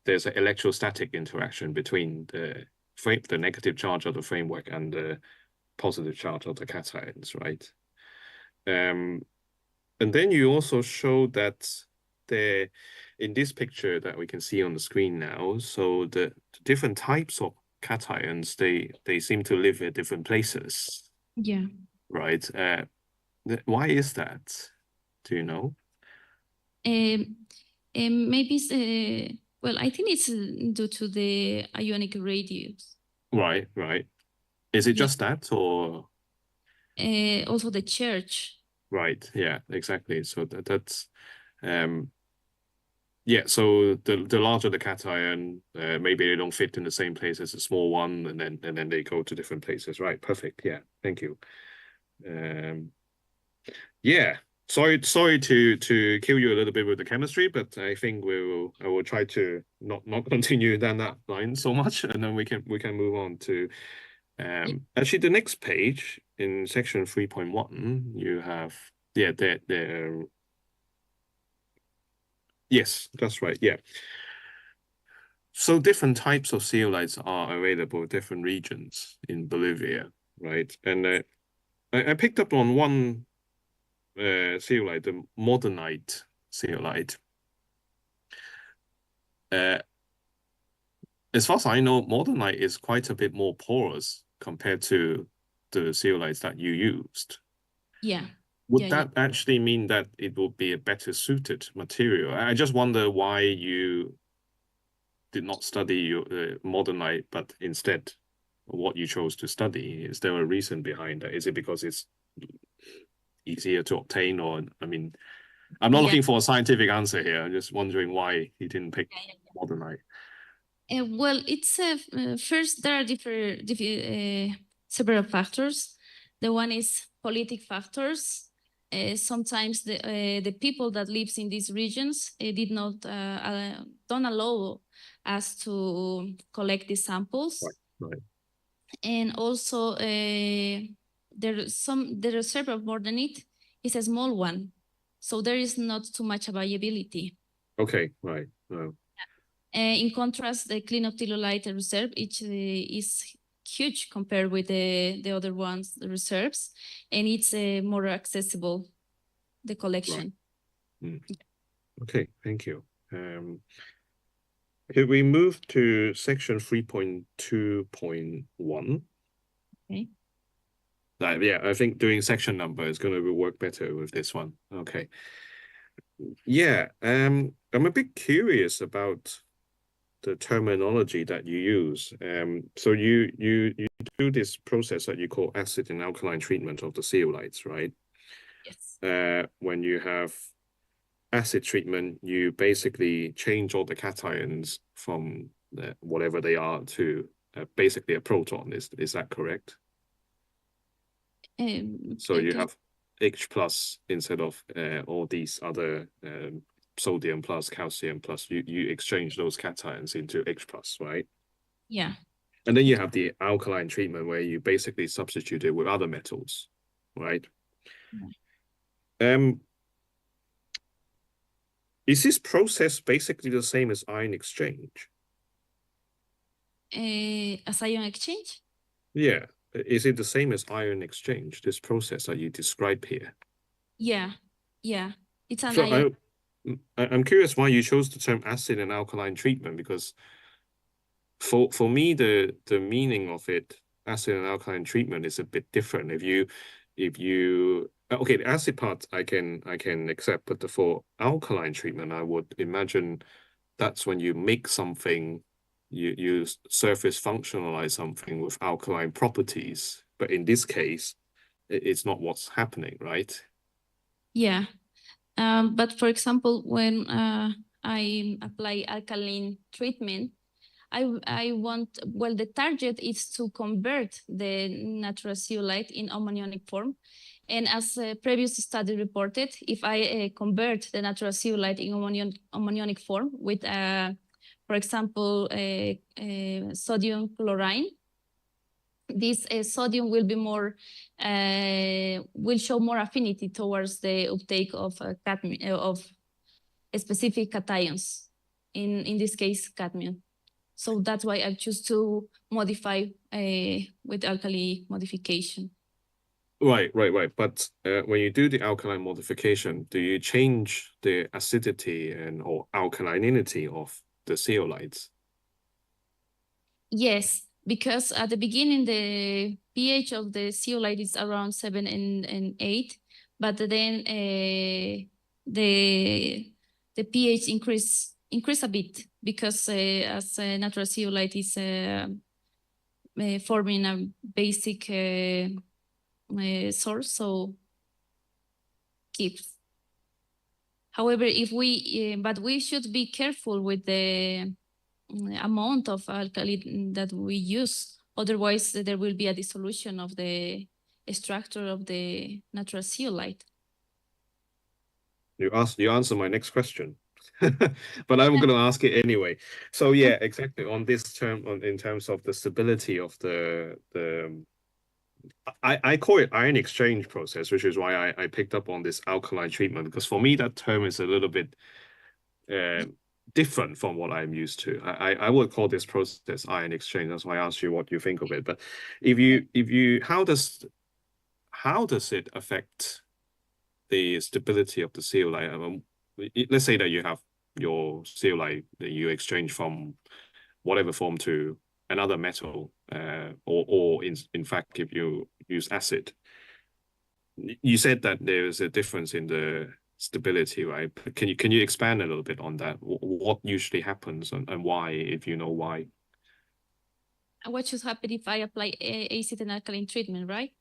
electrostatic interaction between the the negative charge of the framework and the positive charge of the cations, right? And then you also show that in this picture that we can see on the screen now, so the different types of cations, they seem to live at different places. Yeah. Right. Why is that? Do you know? Maybe well, I think it's due to the ionic radius. Right, right. Is it just that, or? Also the church. Right, yeah, exactly. So that's yeah, so the larger the cation, maybe they don't fit in the same place as a small one, and then they go to different places. Right, perfect. Yeah, thank you. Yeah, sorry to kill you a little bit with the chemistry, but I think I will try to not continue down that line so much, and then we can move on to actually the next page in section 3.1. You have yes, that's right. Yeah. So different types of zeolites are available in different regions in Bolivia, right? And I picked up on one zeolite, the modernite zeolite. As far as I know, modernite is quite a bit more porous compared to the zeolites that you used. Yeah. Would that actually mean that it would be a better suited material? I just wonder why you did not study your modernite, but instead what you chose to study. Is there a reason behind that? Is it because it's easier to obtain, or I mean, I'm not looking for a scientific answer here. I'm just wondering why you didn't pick modernite. Well, it's first there are several factors. The one is politic factors. Sometimes the people that lives in these regions did not don't allow us to collect these samples. Right. And also the reserve of modernite is a small one, so there is not too much availability. Okay, right. No. In contrast, the Clinoptilolite reserve is huge compared with the other ones, the reserves, and it's more accessible, the collection. Right. Okay, thank you. If we move to section 3.2.1. Okay. Yeah, I think doing section number is going to work better with this one. Okay. Yeah, I'm a bit curious about the terminology that you use. So you do this process that you call acid and alkaline treatment of the zeolites, right? Yes. When you have acid treatment, you basically change all the cations from whatever they are to basically a proton. Is that correct? So you have H plus instead of all these other sodium plus, calcium plus. You exchange those cations into H plus, right? Yeah. And then you have the alkaline treatment where you basically substitute it with other metals, right? Yeah. Is this process basically the same as ion exchange? As ion exchange? Yeah. Is it the same as ion exchange, this process that you describe here? Yeah. Yeah. It's an ion. I'm curious why you chose the term acid and alkaline treatment, because for me, the meaning of it, acid and alkaline treatment, is a bit different. If you okay, the acid part I can accept, but for alkaline treatment, I would imagine that's when you make something, you surface functionalize something with alkaline properties. But in this case, it's not what's happening, right? Yeah. But for example, when I apply alkaline treatment, the target is to convert the natural zeolite in ammonionic form. And as a previous study reported, if I convert the natural zeolite in ammonionic form with, for example, sodium chlorine, this sodium will be more, will show more affinity towards the uptake of specific cations, in this case, cadmium. So that's why I choose to modify with alkali modification. Right. But when you do the alkaline modification, do you change the acidity and or alkalininity of the zeolites? Yes, because at the beginning the pH of the zeolite is around 7 and 8, but then the pH increase a bit because as natural zeolite is forming a basic source, so keeps. However, if we but we should be careful with the amount of alkali that we use. Otherwise, there will be a dissolution of the structure of the natural zeolite. You answer my next question, but I'm going to ask it anyway. So yeah, exactly on this term, in terms of the stability of the I call it ion exchange process, which is why I picked up on this alkaline treatment, because for me that term is a little bit different from what I'm used to. I would call this process ion exchange. That's why I asked you what you think of it. But if you how does it affect the stability of the zeolite? Let's say that you have your zeolite that you exchange from whatever form to another metal, or in fact, if you use acid. You said that there is a difference in the stability, right? Can you expand a little bit on that? What usually happens and why, if you know why? What should happen if I apply acid and alkaline treatment, right?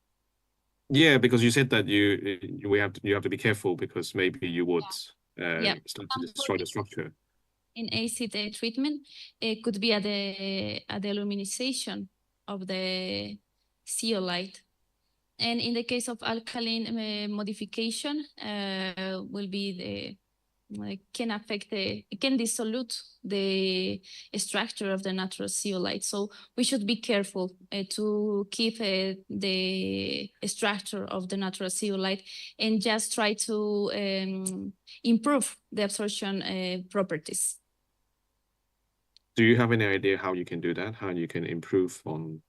Yeah, because you said that you have to be careful because maybe you would start to destroy the structure. In acid treatment, it could be at the aluminization of the zeolite. And in the case of alkaline modification, will be can dissolute the structure of the natural zeolite. So we should be careful to keep the structure of the natural zeolite and just try to improve the absorption properties. Do you have any idea how you can do that? How you can improve on?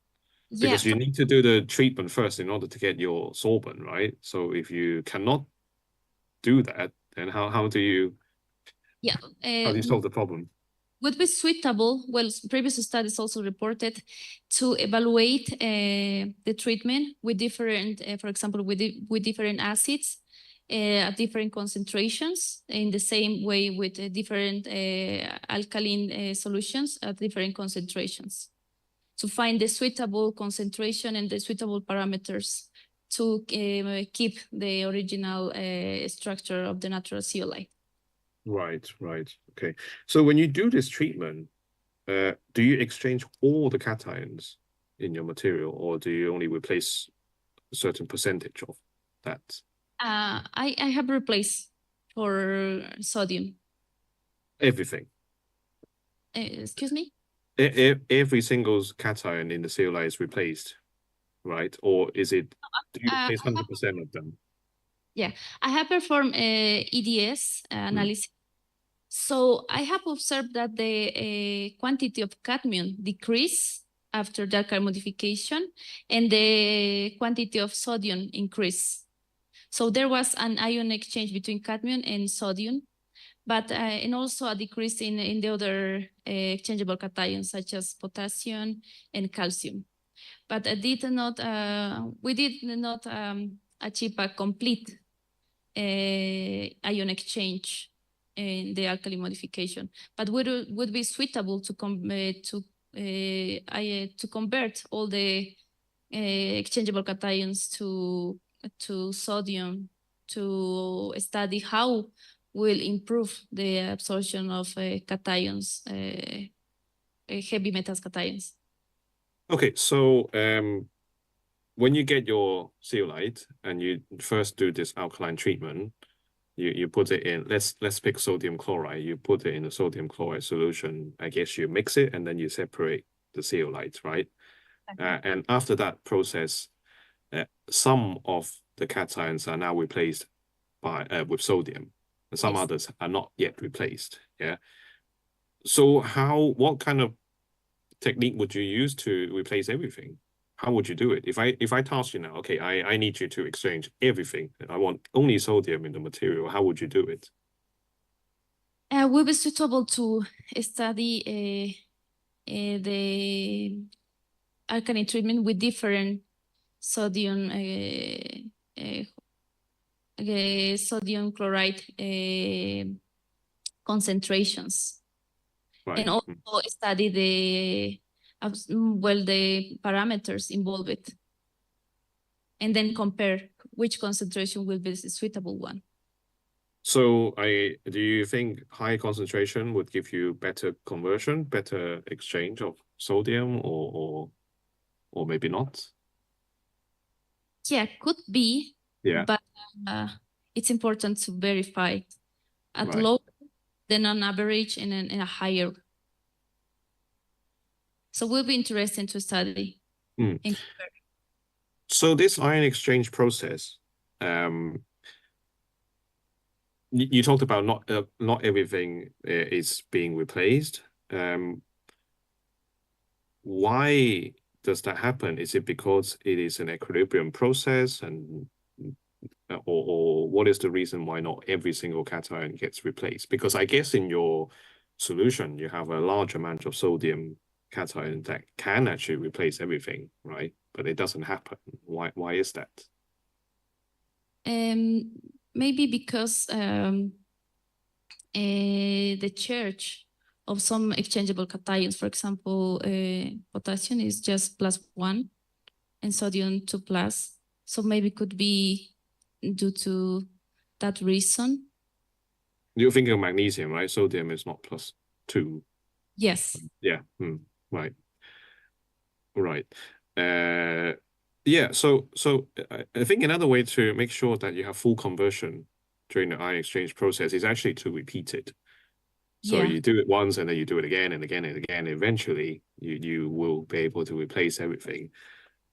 Because you need to do the treatment first in order to get your sorbent, right? So if you cannot do that, then how do you solve the problem? Would be suitable, well, previous studies also reported, to evaluate the treatment with different, for example, with different acids at different concentrations, in the same way with different alkaline solutions at different concentrations, to find the suitable concentration and the suitable parameters to keep the original structure of the natural zeolite. Right. Okay. So when you do this treatment, do you exchange all the cations in your material, or do you only replace a certain percentage of that? I have replaced for sodium. Everything? Excuse me? Every single cation in the zeolite is replaced, right? Or is it, do you replace 100% of them? Yeah, I have performed EDS analysis. So I have observed that the quantity of cadmium decreased after the alkaline modification and the quantity of sodium increased. So there was an ion exchange between cadmium and sodium, but and also a decrease in the other exchangeable cations such as potassium and calcium. But we did not achieve a complete ion exchange in the alkali modification, but would be suitable to convert all the exchangeable cations to sodium, to study how will improve the absorption of cations, heavy metals cations. Okay, so when you get your zeolite and you first do this alkaline treatment, you put it in, let's pick sodium chloride, you put it in a sodium chloride solution. I guess you mix it and then you separate the zeolite, right? Okay. And after that process, some of the cations are now replaced by with sodium, and some others are not yet replaced. Yeah. So what kind of technique would you use to replace everything? How would you do it? If I task you now, okay, I need you to exchange everything. I want only sodium in the material. How would you do it? Will be suitable to study the alkaline treatment with different sodium sodium chloride concentrations, Right. and also study the the parameters involved, and then compare which concentration will be the suitable one. So do you think high concentration would give you better conversion, better exchange of sodium, or maybe not? Yeah, could be. Yeah. But it's important to verify at Right. low, then on average, and in a higher. So will be interesting to study. Mm. So this ion exchange process, you talked about not everything is being replaced. Why does that happen? Is it because it is an equilibrium process, and or what is the reason why not every single cation gets replaced? Because I guess in your solution you have a large amount of sodium cation that can actually replace everything, right? But it doesn't happen. Why is that? Maybe because the charge of some exchangeable cations, for example, potassium is just +1 and sodium 2+. So maybe could be due to that reason. You're thinking of magnesium, right? Sodium is not +2. Yes. Yeah. Right. Right. Yeah. So I think another way to make sure that you have full conversion during the ion exchange process is actually to repeat it. So you do it once, and then you do it again and again and again. Eventually, you will be able to replace everything.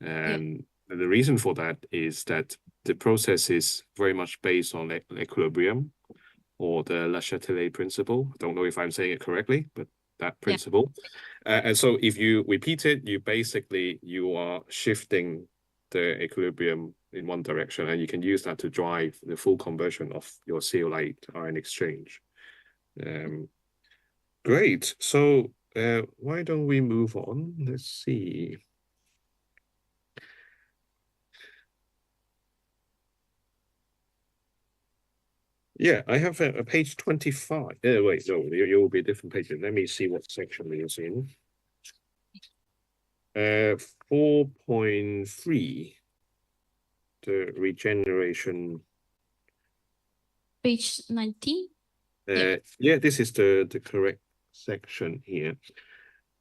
And the reason for that is that the process is very much based on equilibrium, or the Le Chatelet principle. I don't know if I'm saying it correctly, but that principle. And so if you repeat it, you are shifting the equilibrium in one direction, and you can use that to drive the full conversion of your zeolite ion exchange. Great. So why don't we move on? Let's see. Yeah, I have a page 25. Wait, no, you will be a different page. Let me see what section it is in. 4.3, the regeneration. Page 19. Yeah, this is the correct section here.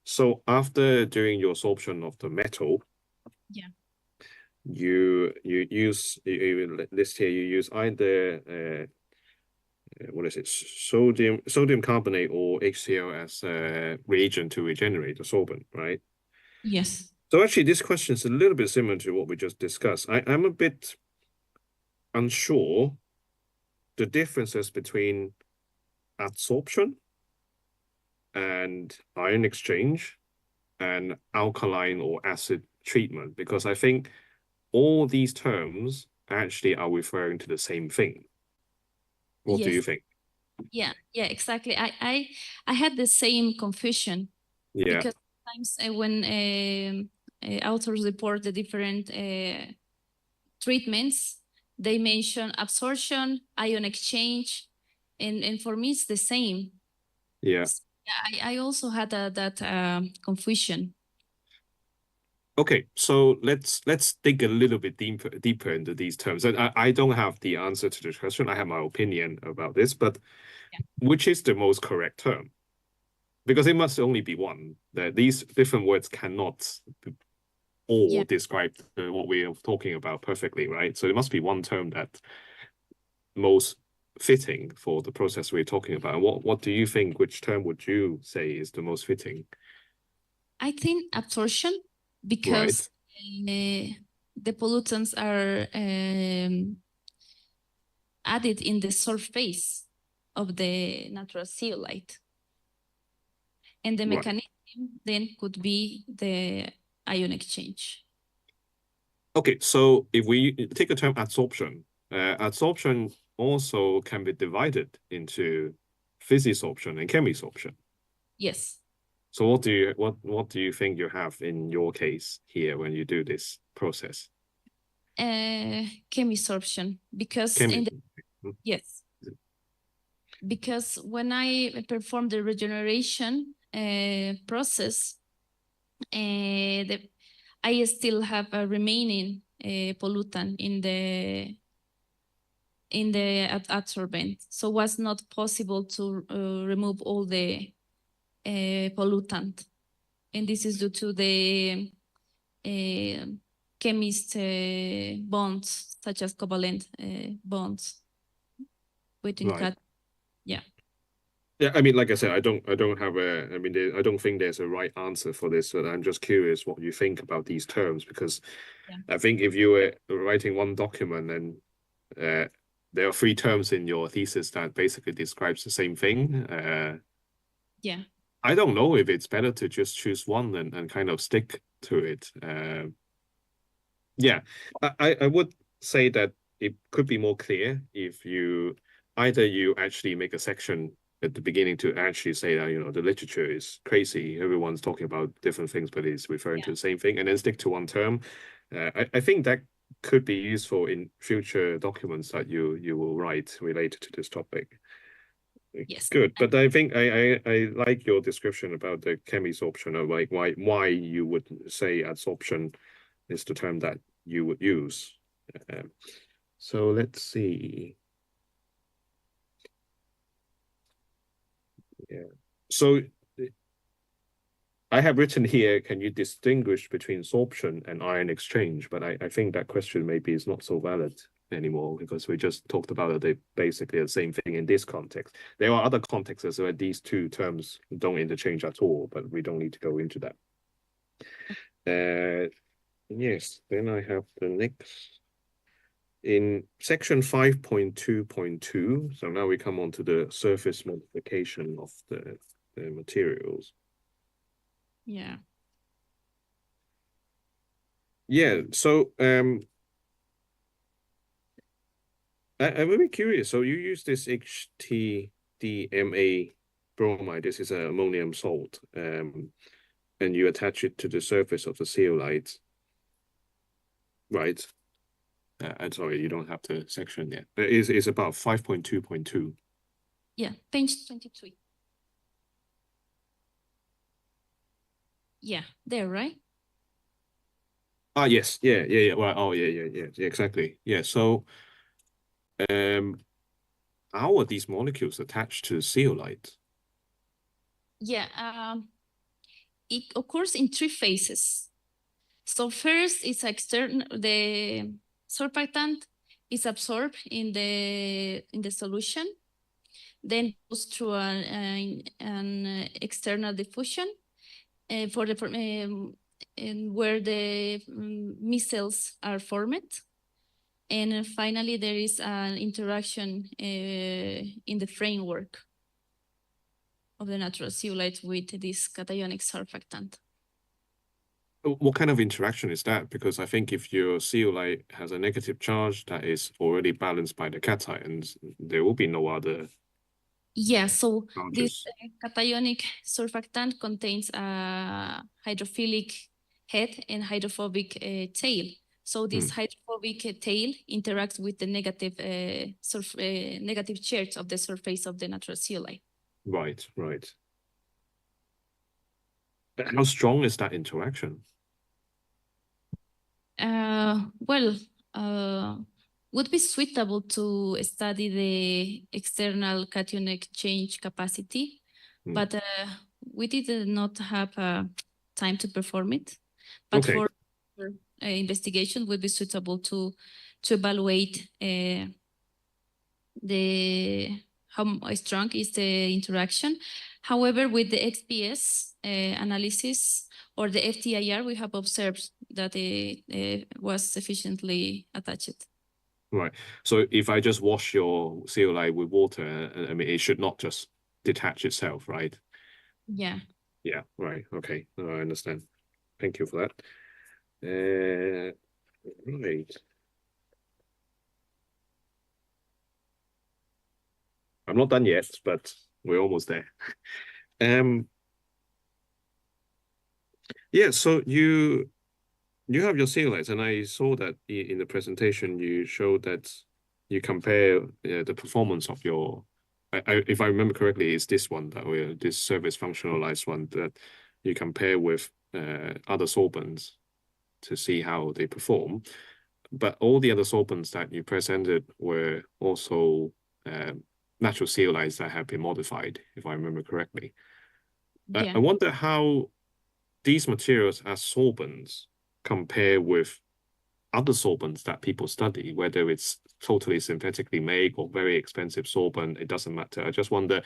So after doing your absorption of the metal, you use this here. You use either what is it, sodium carbonate or HCl as a reagent to regenerate the sorbent, right? Yes. So actually, this question is a little bit similar to what we just discussed. I'm a bit unsure the differences between adsorption and ion exchange and alkaline or acid treatment, because I think all these terms actually are referring to the same thing. What do you think? Yeah, exactly. I had the same confusion. Yeah. Because sometimes when authors report the different treatments, they mention absorption, ion exchange, and for me it's the same. Yeah. So, I also had that confusion. Okay, so let's dig a little bit deeper into these terms. And I don't have the answer to the question. I have my opinion about this, but which is the most correct term? Because it must only be one. That these different words cannot all describe what we are talking about perfectly, right? So there must be one term that most fitting for the process we're talking about. And what do you think? Which term would you say is the most fitting? I think absorption, because the pollutants are added in the surface of the natural zeolite. And the mechanism then could be the ion exchange. Okay, so if we take the term adsorption, adsorption also can be divided into physisorption and chemisorption. Yes. So what do you think you have in your case here when you do this process? Chemisorption, because yes, because when I perform the regeneration process, I still have a remaining pollutant in the adsorbent, so it was not possible to remove all the pollutant, and this is due to the chemist bonds, such as covalent bonds within Right. Yeah. Yeah, I mean, like I said, I don't have a, I mean, I don't think there's a right answer for this, but I'm just curious what you think about these terms, because I think if you were writing one document and there are 3 terms in your thesis that basically describes the same thing. Yeah. I don't know if it's better to just choose one and kind of stick to it. Yeah, I would say that it could be more clear if you either you actually make a section at the beginning to actually say that, you know, the literature is crazy. Everyone's talking about different things, but it's referring to the same thing, and then stick to one term. I think that could be useful in future documents that you will write related to this topic. Yes. Good, but I think I like your description about the chemisorption, or like why you would say adsorption is the term that you would use. So let's see. Yeah. So I have written here, can you distinguish between sorption and ion exchange? But I think that question maybe is not so valid anymore, because we just talked about it. They basically the same thing in this context. There are other contexts where these 2 terms don't interchange at all, but we don't need to go into that. Yes, then I have the next. In section 5.2.2, so now we come on to the surface modification of the materials. Yeah. Yeah, so I'm really curious. So you use this HTDMA bromide, this is an ammonium salt, and you attach it to the surface of the zeolite, right? I'm sorry, you don't have the section yet, but it's about 5.2.2. Yeah, page 23. Yeah, there, right? Ah, yes, yeah. Well, oh, yeah, exactly. Yeah, so, how are these molecules attached to zeolite? Yeah, it occurs in 3 phases. So first, it's external. The surfactant is absorbed in the solution, then goes through an external diffusion for the where the micelles are formed, and finally there is an interaction in the framework of the natural zeolite with this cationic surfactant. What kind of interaction is that? Because I think if your zeolite has a negative charge that is already balanced by the cations, there will be no other. Yeah, so charges. This cationic surfactant contains a hydrophilic head and hydrophobic tail. So this hydrophobic tail interacts with the negative negative charge of the surface of the natural zeolite. Right. How strong is that interaction? Would be suitable to study the external cation exchange capacity, but we did not have time to perform it. But for investigation, would be suitable to evaluate how strong is the interaction. However, with the XPS analysis or the FTIR, we have observed that it was sufficiently attached. Right. So if I just wash your zeolite with water, I mean, it should not just detach itself, right? Yeah. Yeah, right. Okay. No, I understand. Thank you for that. Right. I'm not done yet, but we're almost there. Yeah, so you have your zeolites, and I saw that in the presentation you showed that you compare the performance of your, if I remember correctly, it's this one that this surface functionalized one that you compare with other sorbents to see how they perform. But all the other sorbents that you presented were also natural zeolites that have been modified, if I remember correctly. Yeah. I wonder how these materials as sorbents compare with other sorbents that people study, whether it's totally synthetically made or very expensive sorbent, it doesn't matter. I just wonder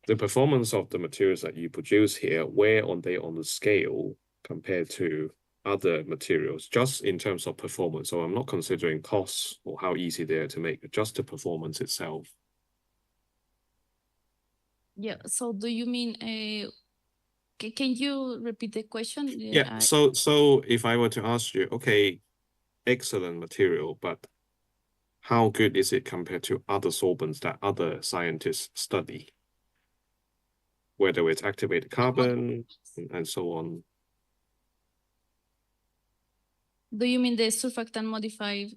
the performance of the materials that you produce here, where are they on the scale compared to other materials, just in terms of performance? So I'm not considering costs or how easy they are to make, just the performance itself. Yeah. So do you mean can you repeat the question? Yeah. So if I were to ask you, okay, excellent material, but how good is it compared to other sorbents that other scientists study? Whether it's activated carbon and so on. Do you mean the surfactant modified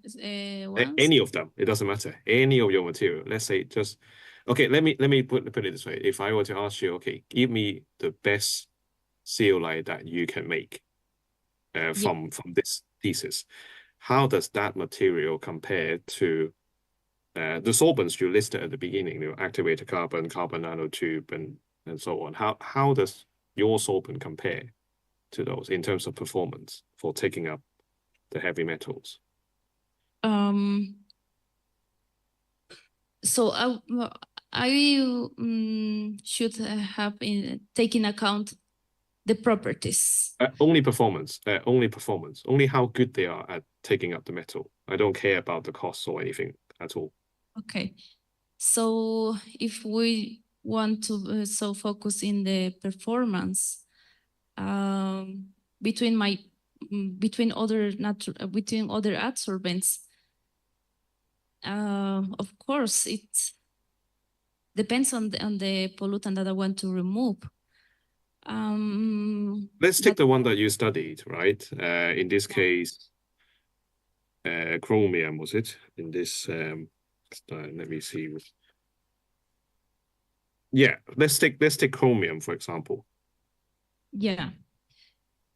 ones? Any of them, it doesn't matter. Any of your material. Let's say just, okay, let me put it this way. If I were to ask you, okay, give me the best zeolite that you can make from this thesis, how does that material compare to the sorbents you listed at the beginning, you know, activated carbon, carbon nanotube, and so on? How does your sorbent compare to those in terms of performance for taking up the heavy metals? So I should have taken account the properties. Only performance, only how good they are at taking up the metal. I don't care about the costs or anything at all. Okay, so if we want to so focus in the performance between other adsorbents, of course it depends on the pollutant that I want to remove. Let's take the one that you studied, right? In this case, chromium, was it? In this, let me see. Yeah, let's take chromium, for example. Yeah.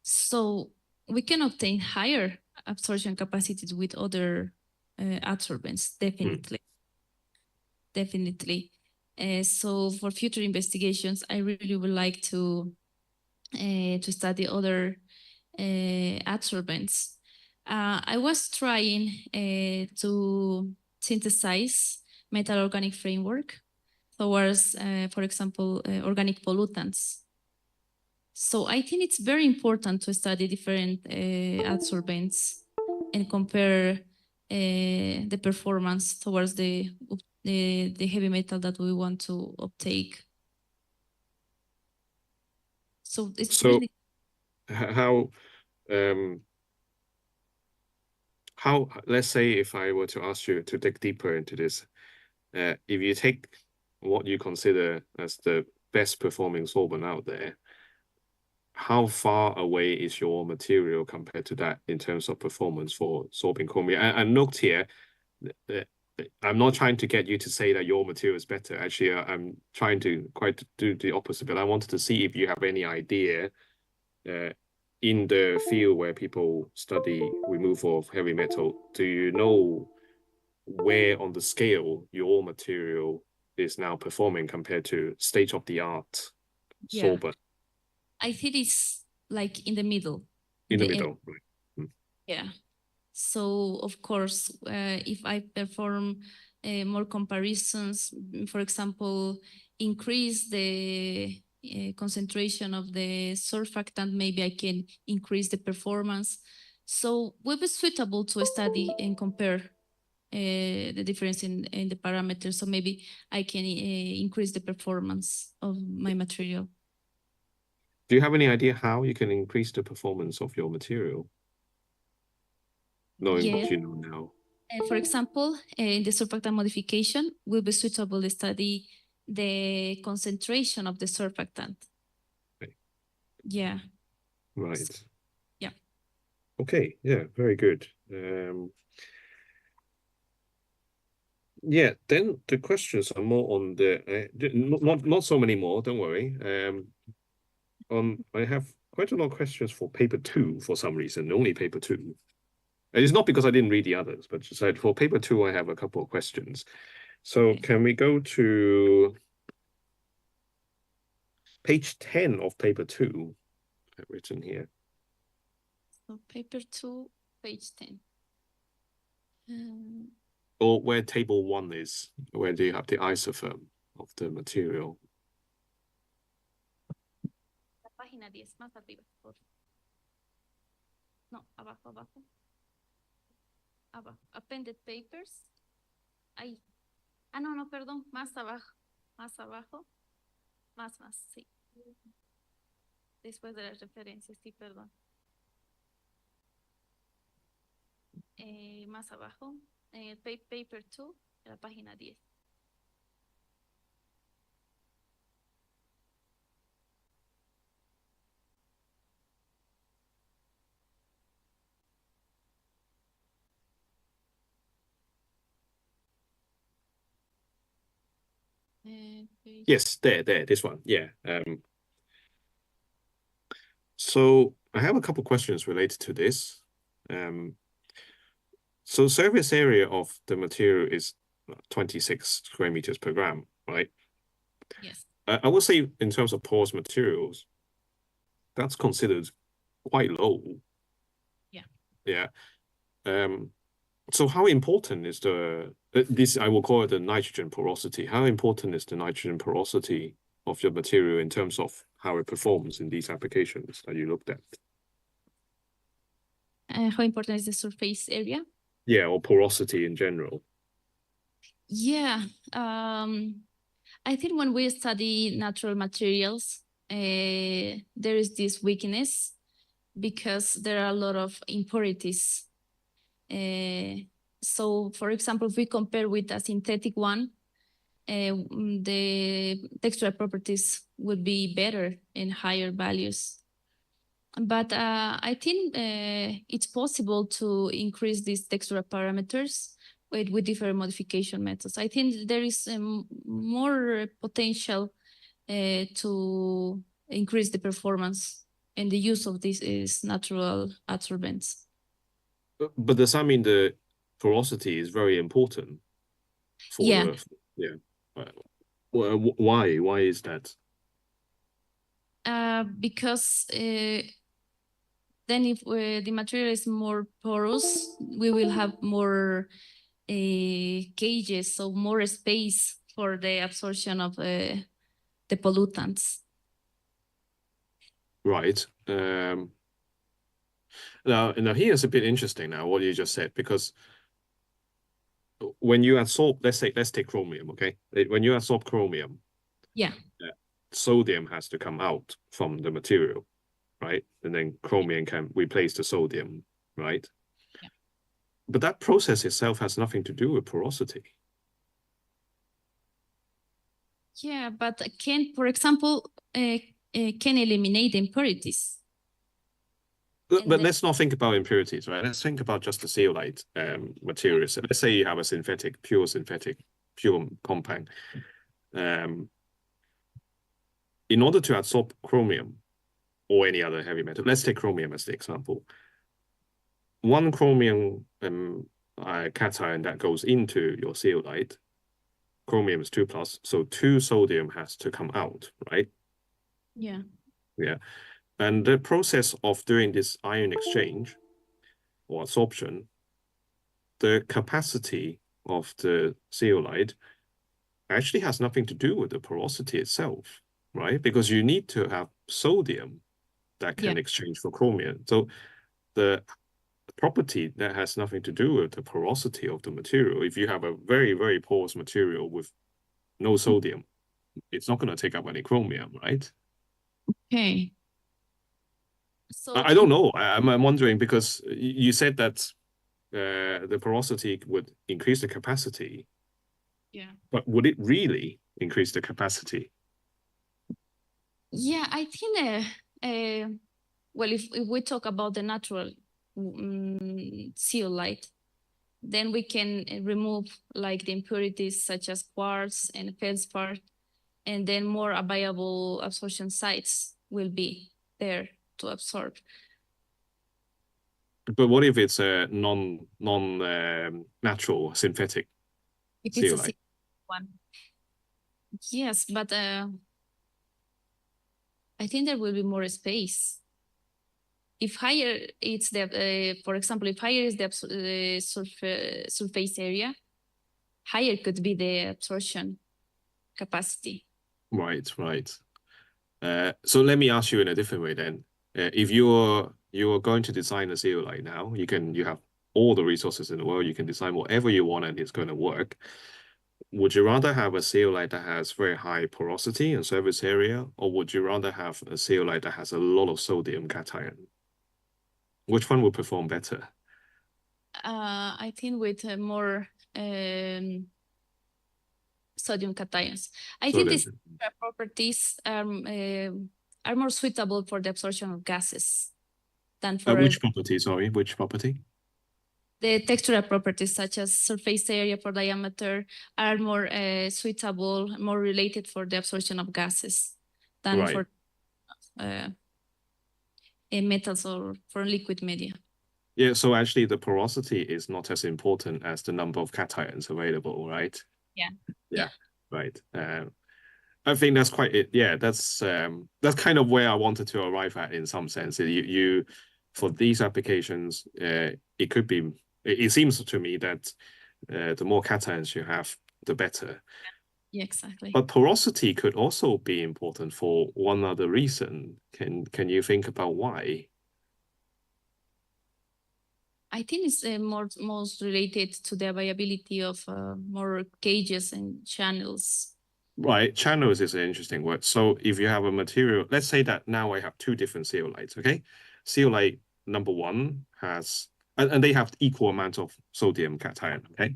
So we can obtain higher absorption capacities with other adsorbents, definitely. Definitely. So for future investigations, I really would like to study other adsorbents. I was trying to synthesize metal organic framework towards, for example, organic pollutants. So I think it's very important to study different adsorbents and compare the performance towards the heavy metal that we want to obtain. So it's really how, let's say if I were to ask you to dig deeper into this, if you take what you consider as the best performing sorbent out there, how far away is your material compared to that in terms of performance for sorbing chromium? And note here, I'm not trying to get you to say that your material is better. Actually, I'm trying to quite do the opposite, but I wanted to see if you have any idea in the field where people study removal of heavy metal, do you know where on the scale your material is now performing compared to state-of-the-art sorbent? I think it's like in the middle. In the middle, right. Yeah. So of course, if I perform more comparisons, for example, increase the concentration of the surfactant, maybe I can increase the performance. So will be suitable to study and compare the difference in the parameters. So maybe I can increase the performance of my material. Do you have any idea how you can increase the performance of your material? Knowing what you know now. For example, in the surfactant modification, will be suitable to study the concentration of the surfactant. Okay. Yeah. Right. Yeah. Okay. Yeah. Very good. Yeah. Then the questions are more on the not so many more. Don't worry. I have quite a lot of questions for paper 2 for some reason. Only paper 2. And it's not because I didn't read the others, but just like for paper 2, I have a couple of questions. So Okay. can we go to page 10 of paper 2? I've written here. So paper 2, page 10. Or where table 1 is, where do you have the isotherm of the material? La página 10, más arriba. No, abajo, abajo. Abajo. Appended papers. Ahí. Ah, no, no, perdón. Más abajo. Más abajo. Más, sí. Después de las referencias, sí, perdón. Más abajo. Paper 2, la página 10. Yes, there, this one. Yeah. So I have a couple questions related to this. So surface area of the material is 26 square meters per gram, right? Yes. I would say in terms of porous materials, that's considered quite low. Yeah. Yeah. So how important is this, I will call it the nitrogen porosity. How important is the nitrogen porosity of your material in terms of how it performs in these applications that you looked at? How important is the surface area? Yeah, or porosity in general. Yeah. I think when we study natural materials, there is this weakness because there are a lot of impurities. So, for example, if we compare with a synthetic one, the textural properties would be better in higher values. But I think it's possible to increase these textural parameters with different modification methods. I think there is more potential to increase the performance and the use of these natural adsorbents. But does that mean the porosity is very important for why? Why is that? Because then if the material is more porous, we will have more gauges, so more space for the absorption of the pollutants. Right. Now here's a bit interesting now, what you just said, because when you absorb, let's take chromium, okay? When you absorb chromium, yeah, sodium has to come out from the material, right? And then chromium can replace the sodium, right? Yeah. But that process itself has nothing to do with porosity. Yeah, but for example, can eliminate impurities. But let's not think about impurities, right? Let's think about just the zeolite materials. Let's say you have a pure compound. In order to absorb chromium or any other heavy metal, let's take chromium as the example. One chromium cation that goes into your zeolite, chromium is 2+, so 2 sodium has to come out, right? Yeah. Yeah. And the process of doing this ion exchange or absorption, the capacity of the zeolite actually has nothing to do with the porosity itself, right? Because you need to have sodium that can exchange for chromium. So the property that has nothing to do with the porosity of the material, if you have a very, very porous material with no sodium, it's not going to take up any chromium, right? Okay. So I don't know. I'm wondering because you said that the porosity would increase the capacity. yeah. But would it really increase the capacity? Yeah, I think, well, if we talk about the natural zeolite, then we can remove like the impurities such as quartz and feldspar, and then more available absorption sites will be there to absorb. But what if it's a natural synthetic If it's a zeolite? one, yes, but I think there will be more space. If higher it's the, for example, if higher is the surface area, higher could be the absorption capacity. Right, right. So let me ask you in a different way then. If you're going to design a zeolite now, you have all the resources in the world, you can design whatever you want and it's going to work. Would you rather have a zeolite that has very high porosity and surface area, or would you rather have a zeolite that has a lot of sodium cation? Which one will perform better? I think with more sodium cations. I think these properties are more suitable for the absorption of gases than for which property, sorry, which property? the textural properties such as surface area for diameter are more suitable, more related for the absorption of gases than Right. for metals or for liquid media. Yeah, so actually the porosity is not as important as the number of cations available, right? Yeah, right. I think that's quite it. Yeah, that's kind of where I wanted to arrive at in some sense. You for these applications, it could be. It seems to me that the more cations you have, the better. Yeah, exactly. But porosity could also be important for one other reason. Can you think about why? I think it's most related to the availability of more gauges and channels. Right, channels is an interesting word. So if you have a material, let's say that now I have two different zeolites, okay? Zeolite number one has, and they have equal amount of sodium cation, okay?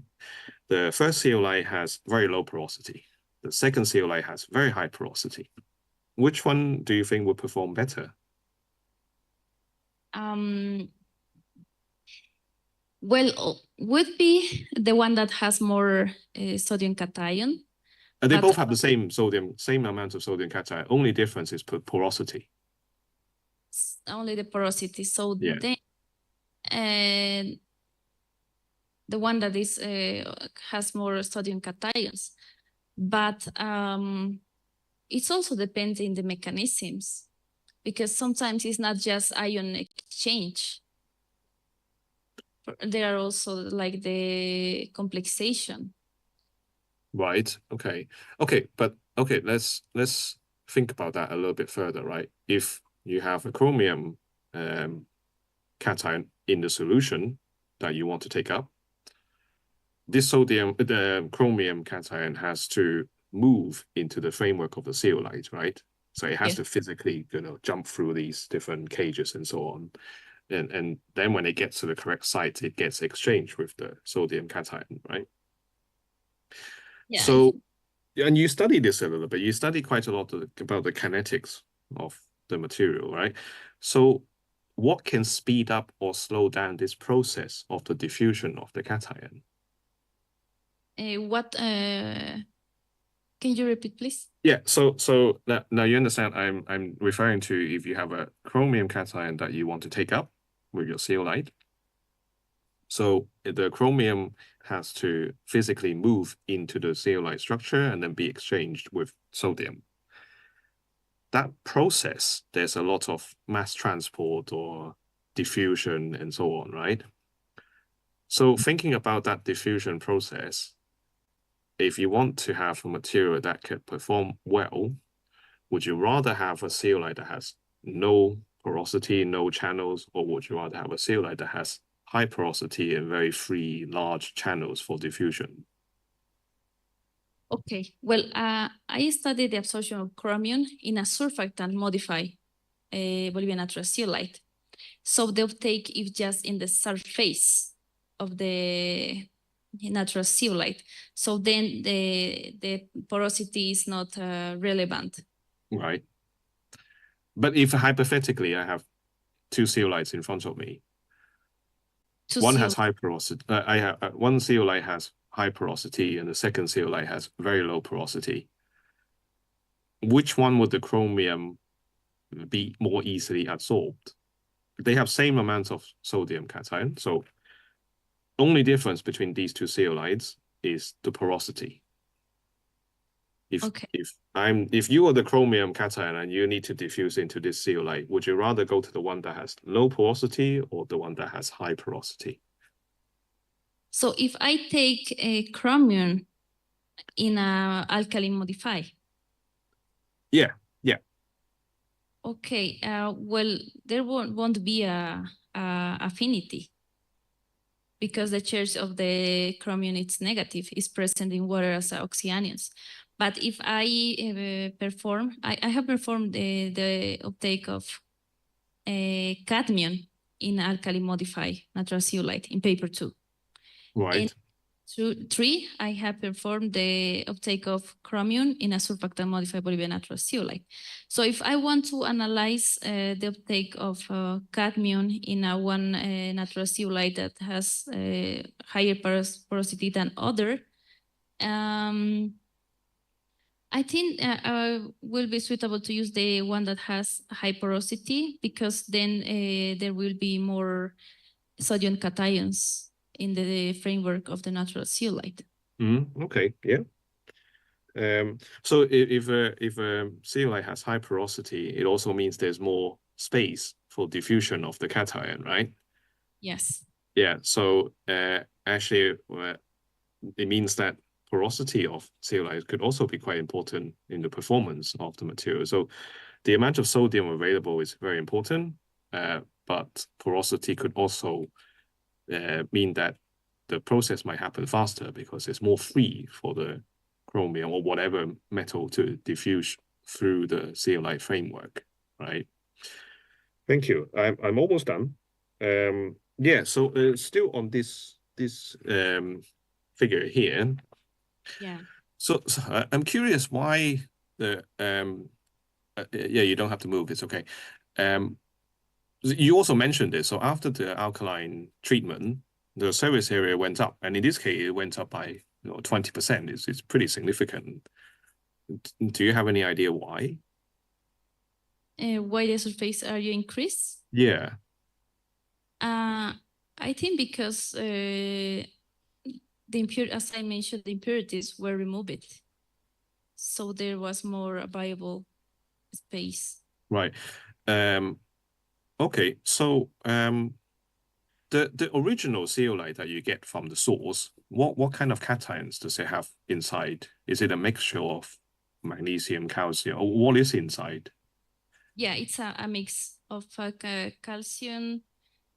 The first zeolite has very low porosity. The second zeolite has very high porosity. Which one do you think would perform better? Well, would be the one that has more sodium cation. They both have the same amount of sodium cation. Only difference is porosity. Only the porosity. So yeah. then, the one that is has more sodium cations, but it also depends in the mechanisms, because sometimes it's not just ion exchange. There are also like the complexation. Right. Okay. Okay. But okay, let's think about that a little bit further, right? If you have a chromium cation in the solution that you want to take up, the chromium cation has to move into the framework of the zeolite, right? So it has to physically, jump through these different cages and so on. And then when it gets to the correct site, it gets exchanged with the sodium cation, right? Yeah. So, and you study this a little bit. You study quite a lot about the kinetics of the material, right? So what can speed up or slow down this process of the diffusion of the cation? Can you repeat, please? Yeah, so now you understand I'm referring to if you have a chromium cation that you want to take up with your zeolite. So the chromium has to physically move into the zeolite structure and then be exchanged with sodium. That process, there's a lot of mass transport or diffusion and so on, right? So thinking about that diffusion process, if you want to have a material that can perform well, would you rather have a zeolite that has no porosity, no channels, or would you rather have a zeolite that has high porosity and very free, large channels for diffusion? Okay, well, I studied the absorption of chromium in a surfactant modified Bolivian natural zeolite. So the uptake is just in the surface of the natural zeolite. So then the porosity is not relevant. Right. But if hypothetically I have two zeolites in front of me, one has high porosity. I have one zeolite has high porosity, and the second zeolite has very low porosity. Which one would the chromium be more easily absorbed? They have same amount of sodium cation, so only difference between these two zeolites is the porosity. If you are the chromium cation and you need to diffuse into this zeolite, would you rather go to the one that has low porosity or the one that has high porosity? So if I take a chromium in a alkaline modify. Yeah. Okay, well, there won't be a affinity because the charge of the chromium is negative, is present in water as oxyanions. But if I I have performed the uptake of cadmium in alkali modify natural zeolite in paper 2. Right. And 3, I have performed the uptake of chromium in a surfactant modified Bolivian natural zeolite. So if I want to analyze the uptake of cadmium in a one natural zeolite that has higher porosity than other, I think will be suitable to use the one that has high porosity, because then there will be more sodium cations in the framework of the natural zeolite. Okay, yeah. So if a zeolite has high porosity, it also means there's more space for diffusion of the cation, right? Yes. Yeah, so actually it means that porosity of zeolite could also be quite important in the performance of the material. So the amount of sodium available is very important, but porosity could also mean that the process might happen faster because it's more free for the chromium or whatever metal to diffuse through the zeolite framework, right? Thank you. I'm almost done. Yeah, so still on this figure here. Yeah. So I'm curious why the yeah, you don't have to move, it's okay. You also mentioned this. So after the alkaline treatment, the surface area went up, and in this case, it went up by 20%. It's pretty significant. Do you have any idea why? Why the surface area increased? Yeah. I think because as I mentioned, the impurities were removed, so there was more viable space. Right. Okay. So the original zeolite that you get from the source, what kind of cations does it have inside? Is it a mixture of magnesium, calcium, or what is inside? Yeah, it's a mix of calcium,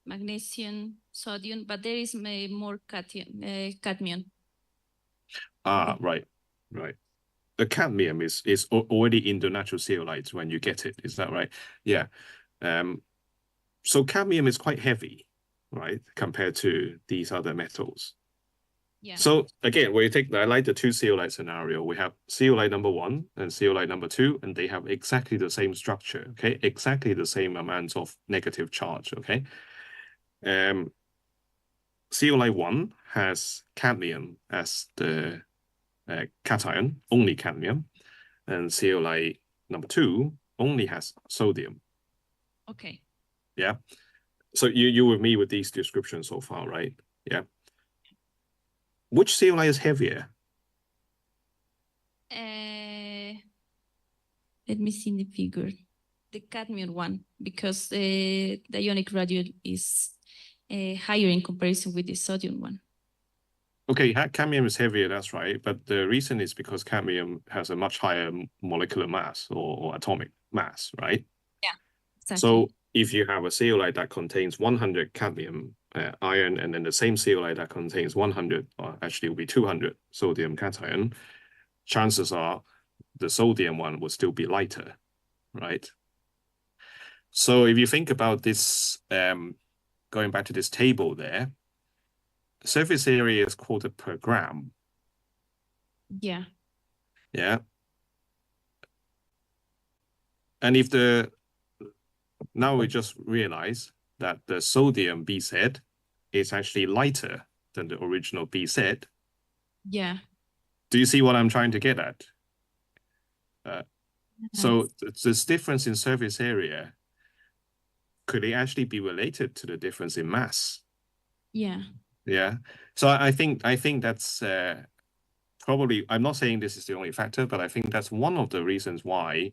magnesium, sodium, but there is more cadmium. Right. The cadmium is already in the natural zeolites when you get it. Is that right? Yeah. So cadmium is quite heavy, right, compared to these other metals. Yeah. So again, when you take like the two zeolite scenario, we have zeolite number 1 and zeolite number 2, and they have exactly the same structure, okay, exactly the same amount of negative charge, okay. Zeolite 1 has cadmium as the cation, only cadmium, and zeolite number 2 only has sodium. Okay. Yeah. So you with me with these descriptions so far, right? Yeah. Which zeolite is heavier? Let me see the figure. The cadmium one, because the ionic radius is higher in comparison with the sodium one. Okay, cadmium is heavier, that's right. But the reason is because cadmium has a much higher molecular mass or atomic mass, right? Yeah, exactly. So if you have a zeolite that contains 100 cadmium ion, and then the same zeolite that contains 100, or actually it will be 200 sodium cation, chances are the sodium one will still be lighter, right? So if you think about this, going back to this table there, surface area is quoted per gram. Yeah. Yeah. And now we just realize that the sodium BZ is actually lighter than the original BZ. Yeah. Do you see what I'm trying to get at? So this difference in surface area, could it actually be related to the difference in mass? Yeah. Yeah. So I think that's probably, I'm not saying this is the only factor, but I think that's one of the reasons why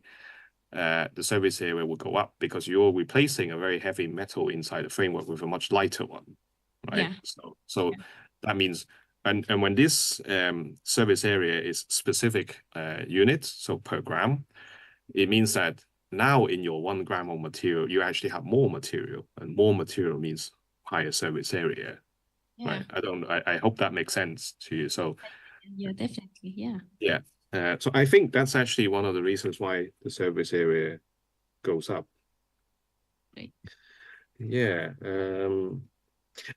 the surface area will go up, because you're replacing a very heavy metal inside the framework with a much lighter one, right? Yeah. So that means, and when this surface area is specific units, so per gram, it means that now in your 1 gram of material, you actually have more material, and more material means higher surface area, right? I hope that makes sense to you. So yeah, definitely. Yeah. Yeah. So I think that's actually one of the reasons why the surface area goes up. Right. Yeah.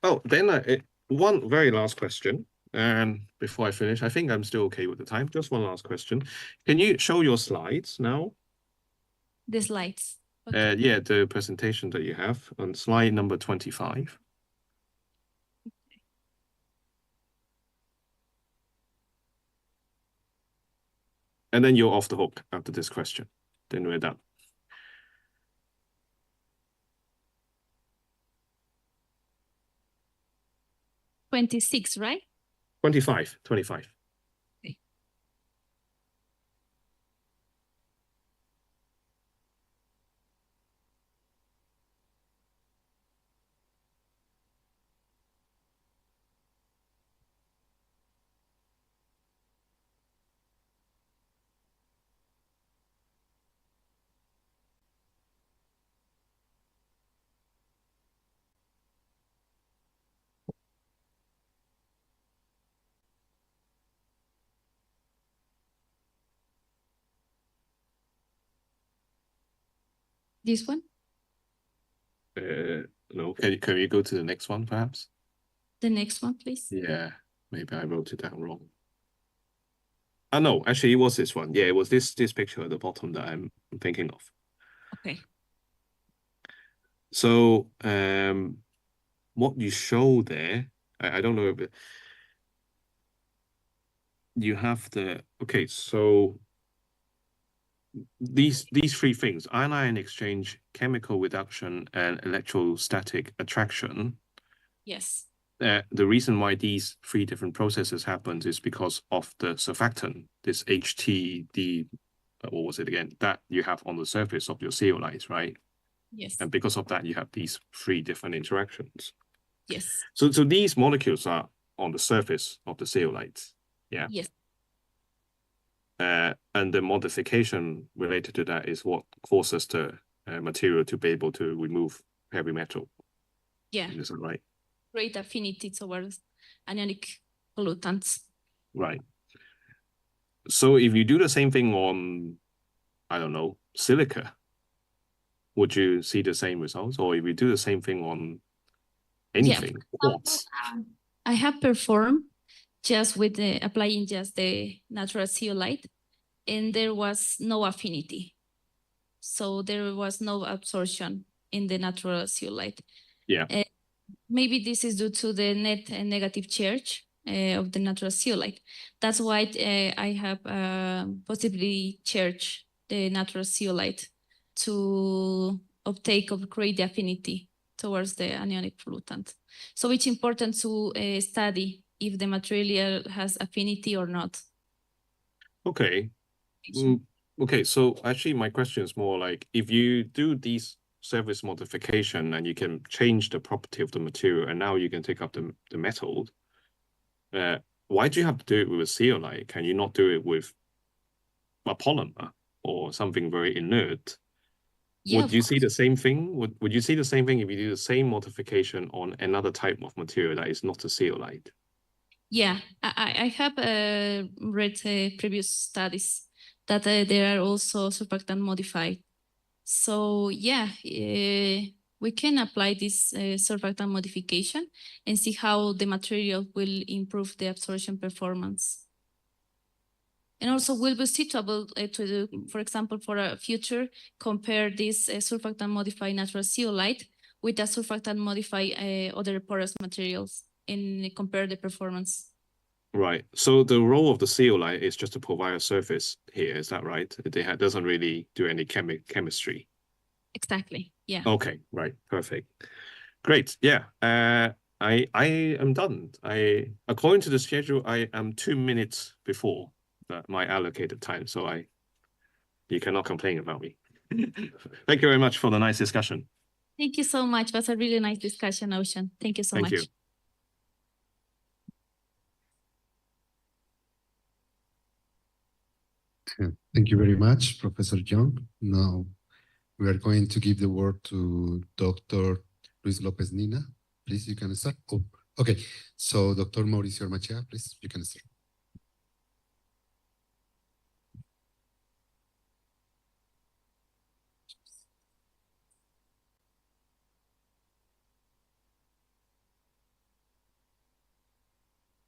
Oh, then one very last question. And before I finish, I think I'm still okay with the time. Just one last question. Can you show your slides now? The slides. Okay. Yeah, the presentation that you have on slide number 25. And then you're off the hook after this question. Then we're done. $26, right? 25. Okay. This one? No, can we go to the next one, perhaps? The next one, please. Yeah, maybe I wrote it down wrong. No, actually, it was this one. Yeah, it was this picture at the bottom that I'm thinking of. Okay. So, what you show there, I don't know if you have okay, so these 3 things, anion exchange, chemical reduction, and electrostatic attraction. Yes. The reason why these 3 different processes happens is because of the surfactant, this HTD, what was it again, that you have on the surface of your zeolite, right? Yes. And because of that, you have these 3 different interactions. Yes. So these molecules are on the surface of the zeolite. Yeah. Yes. And the modification related to that is what causes the material to be able to remove heavy metal. Yeah. Is that right? Great affinity towards anionic pollutants. Right. So if you do the same thing on, I don't know, silica, would you see the same results? Or if you do the same thing on anything, quartz? I have performed just with applying just the natural zeolite, and there was no affinity. So there was no absorption in the natural zeolite. Yeah. Maybe this is due to the net negative charge of the natural zeolite. That's why I have possibly charged the natural zeolite to uptake of great affinity towards the anionic pollutant. So it's important to study if the material has affinity or not. Okay. Okay, so actually my question is more like, if you do these surface modification and you can change the property of the material and now you can take up the metal, why do you have to do it with a zeolite? Can you not do it with a polymer or something very inert? Yeah, would you see the same thing? Would you see the same thing if you do the same modification on another type of material that is not a zeolite? Yeah, I have read previous studies that there are also surfactant modified So yeah, we can apply this surfactant modification and see how the material will improve the absorption performance. And also will be suitable to do, for example, for a future, compare this surfactant modified natural zeolite with a surfactant modified other porous materials and compare the performance. Right. So the role of the zeolite is just to provide a surface here. Is that right? It doesn't really do any chemistry. Exactly. Yeah. Okay. Right. Perfect. Great. Yeah. I am done. According to the schedule, I am 2 minutes before my allocated time, so you cannot complain about me. Thank you very much for the nice discussion. Thank you so much. It was a really nice discussion, Ocean. Thank you so much. Thank you. Thank you very much, Professor Young. Now we are going to give the word to Dr. Luis Lopez Nina. Please, you can start. Oh, okay. So Dr. Mauricio Armachea, please, you can start.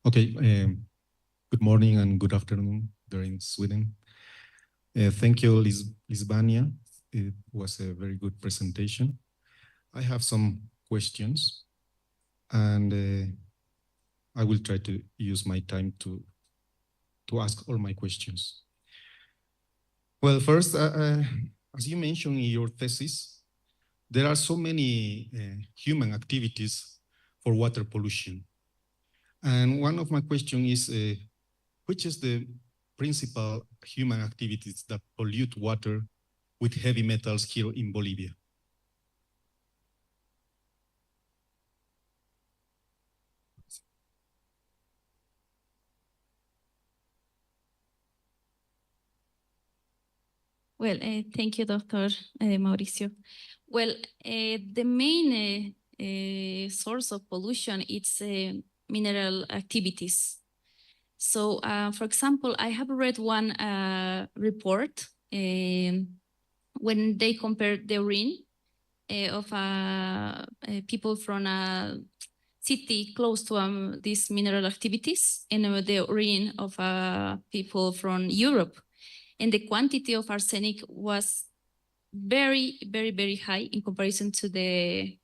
Okay, good morning and good afternoon there in Sweden. Thank you, Lisbania. It was a very good presentation. I have some questions and I will try to use my time to ask all my questions. Well, first, as you mentioned in your thesis, there are so many human activities for water pollution. And one of my questions is, which is the principal human activities that pollute water with heavy metals here in Bolivia? Well, thank you, Dr. Mauricio. Well, the main source of pollution is mineral activities. So, for example, I have read one report when they compared the urine of people from a city close to these mineral activities and the urine of people from Europe. And the quantity of arsenic was very, very, very high in comparison to the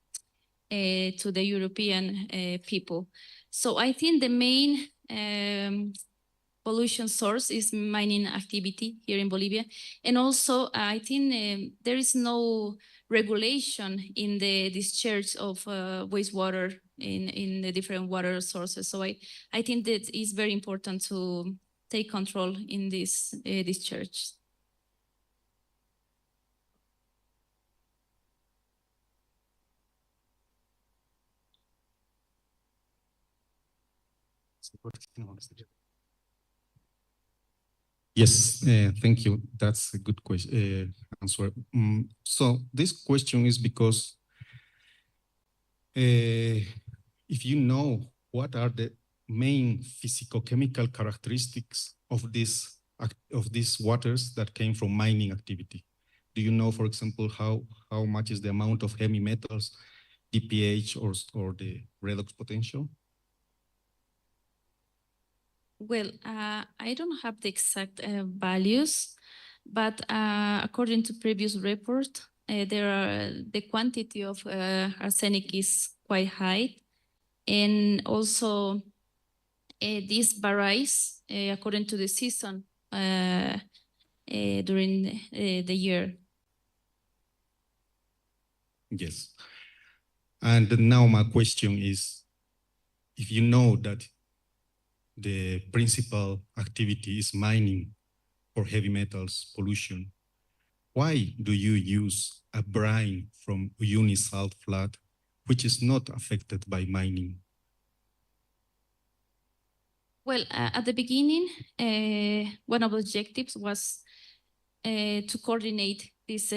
European people. So I think the main pollution source is mining activity here in Bolivia. And also I think there is no regulation in the discharge of wastewater in the different water sources. So I think that is very important to take control in this discharge. Yes, thank you. That's a good question. Answer. So this question is because if you know what are the main physicochemical characteristics of these waters that came from mining activity, do you know, for example, how much is the amount of heavy metals, the pH or the redox potential? Well, I don't have the exact values, but according to previous report, the quantity of arsenic is quite high, and also this varies according to the season during the year. Yes. And now my question is, if you know that the principal activity is mining for heavy metals pollution, why do you use a brine from Uyuni salt flat, which is not affected by mining? Well, at the beginning, one of the objectives was to coordinate this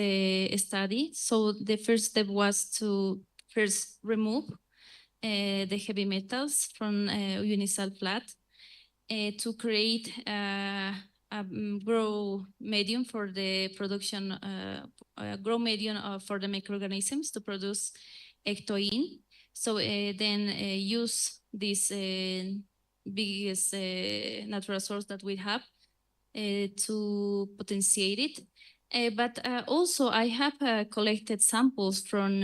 study. So the first step was to first remove the heavy metals from Uyuni salt flat to create a grow medium for the production, grow medium for the microorganisms to produce ectoin. So then use this biggest natural source that we have to potentiate it. But also I have collected samples from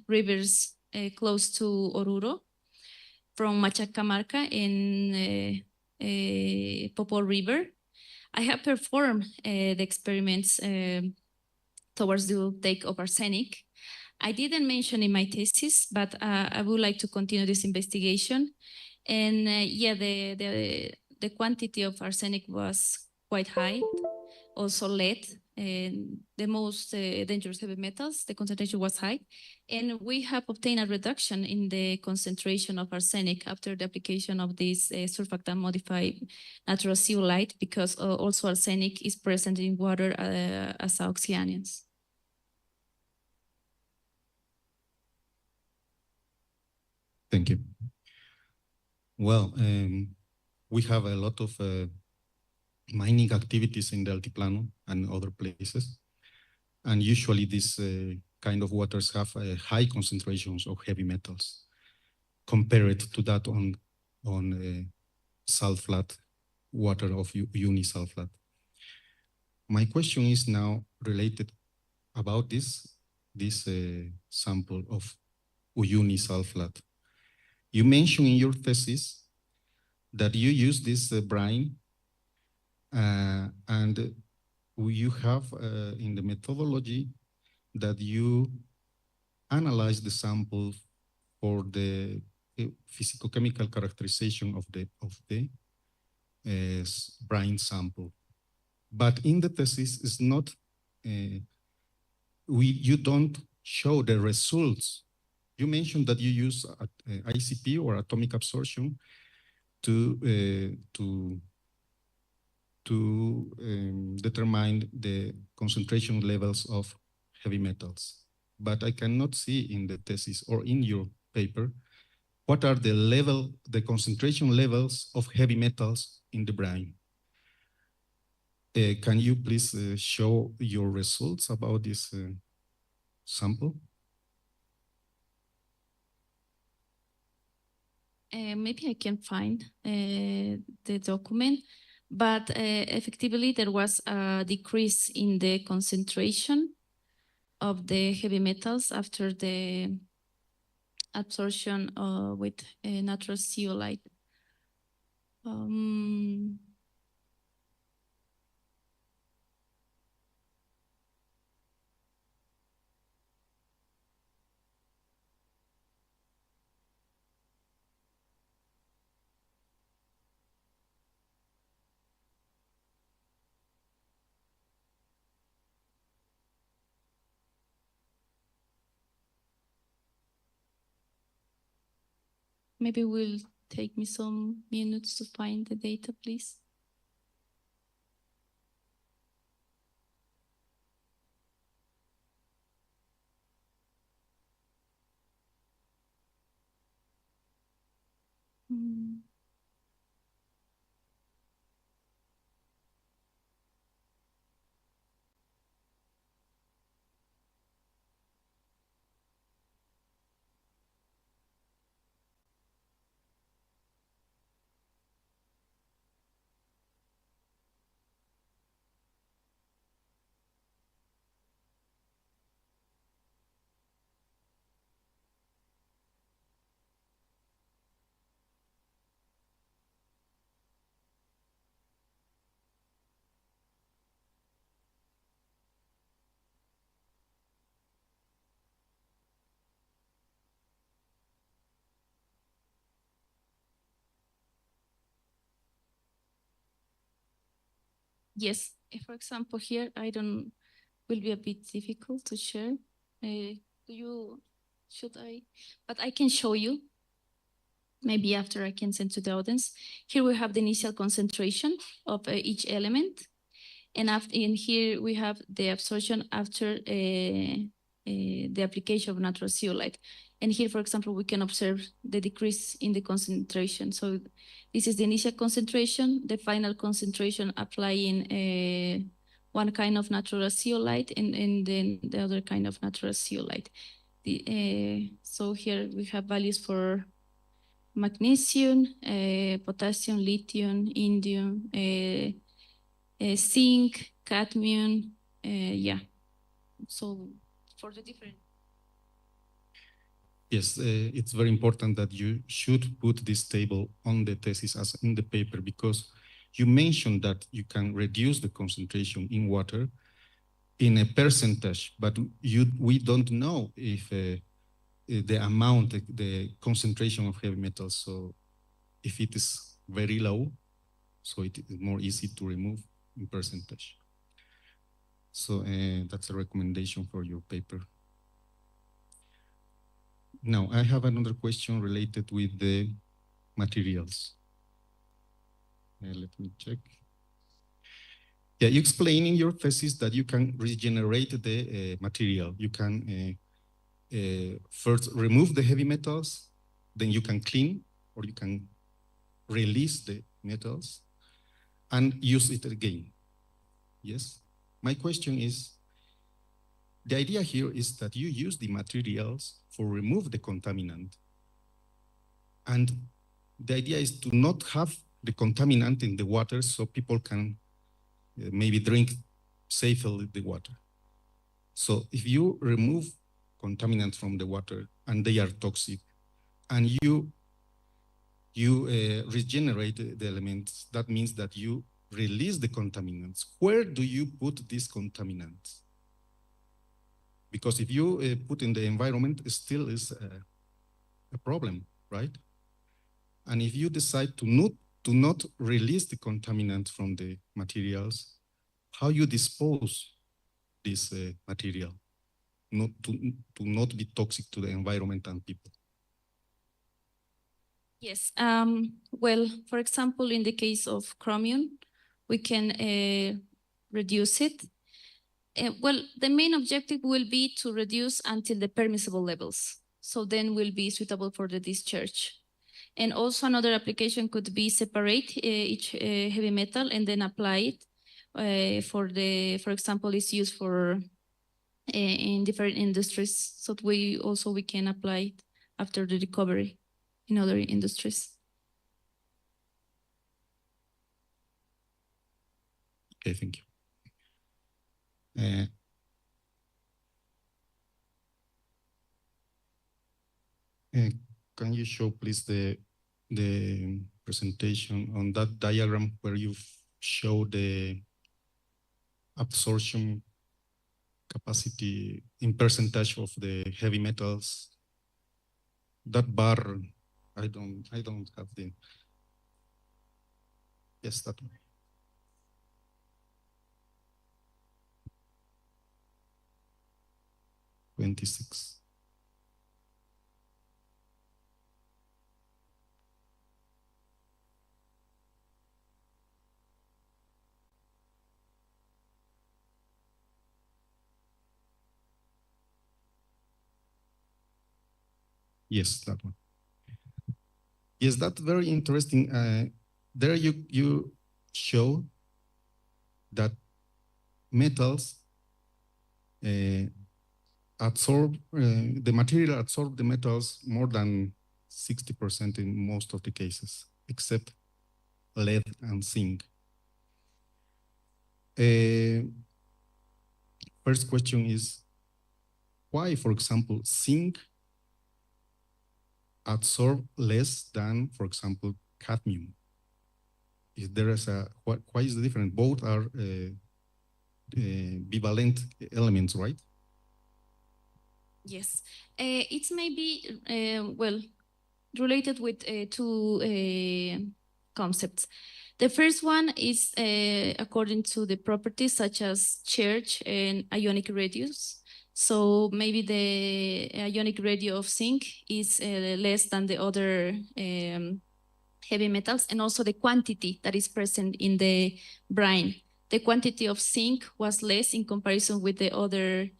rivers close to Oruro, from Machacamarca in Popol River. I have performed the experiments towards the uptake of arsenic. I didn't mention in my thesis, but I would like to continue this investigation. And yeah, the quantity of arsenic was quite high. Also lead, and the most dangerous heavy metals, the concentration was high. And we have obtained a reduction in the concentration of arsenic after the application of this surfactant modified natural zeolite, because also arsenic is present in water as oxyanions. Thank you. Well, we have a lot of mining activities in the Altiplano and other places. And usually these kind of waters have high concentrations of heavy metals compared to that on salt flat water of unisulfate. My question is now related about this sample of unisulfate. You mentioned in your thesis that you use this brine and you have in the methodology that you analyze the sample for the physicochemical characterization of the brine sample. But in the thesis is not, you don't show the results. You mentioned that you use ICP or atomic absorption to determine the concentration levels of heavy metals. But I cannot see in the thesis or in your paper, what are the concentration levels of heavy metals in the brine? Can you please show your results about this sample? Maybe I can find the document, but effectively there was a decrease in the concentration of the heavy metals after the absorption with natural zeolite. Maybe will take me some minutes to find the data, please. Yes, for example, here will be a bit difficult to share. But I can show you. Maybe after I can send to the audience. Here we have the initial concentration of each element. And here we have the absorption after the application of natural zeolite. And here, for example, we can observe the decrease in the concentration. So this is the initial concentration, the final concentration applying one kind of natural zeolite and then the other kind of natural zeolite. So here we have values for magnesium, potassium, lithium, indium, zinc, cadmium, yeah. So for the different. Yes, it's very important that you should put this table on the thesis as in the paper, because you mentioned that you can reduce the concentration in water in a percentage, but we don't know if the amount, the concentration of heavy metals. So if it is very low, so it is more easy to remove in percentage. So that's a recommendation for your paper. Now, I have another question related with the materials. Let me check. Yeah, you explain in your thesis that you can regenerate the material. You can first remove the heavy metals, then you can clean, or you can release the metals and use it again. Yes? My question is, the idea here is that you use the materials for remove the contaminant. And the idea is to not have the contaminant in the water so people can maybe drink safely the water. So if you remove contaminants from the water and they are toxic, and you regenerate the elements, that means that you release the contaminants. Where do you put these contaminants? Because if you put in the environment, it still is a problem, right? And if you decide to not release the contaminant from the materials, how you dispose this material to not be toxic to the environment and people? Yes, well, for example, in the case of chromium, we can reduce it. Well, the main objective will be to reduce until the permissible levels. So then will be suitable for the discharge. And also another application could be separate each heavy metal and then apply it for example, it's used for in different industries. So we can apply it after the recovery in other industries. Okay, thank you. Can you show, please, the presentation on that diagram where you show the absorption capacity in percentage of the heavy metals? That bar, I don't have the. Yes, that one. $26. Yes, that one. Yes, that's very interesting. There you show that metals absorb, the material absorb the metals more than 60% in most of the cases, except lead and zinc. First question is, why, for example, zinc absorb less than, for example, cadmium? If there is why is the difference? Both are bivalent elements, right? Yes, it's maybe, well, related with two concepts. The first one is according to the properties such as charge and ionic radius. So maybe the ionic radius of zinc is less than the other heavy metals, and also the quantity that is present in the brine. The quantity of zinc was less in comparison with the other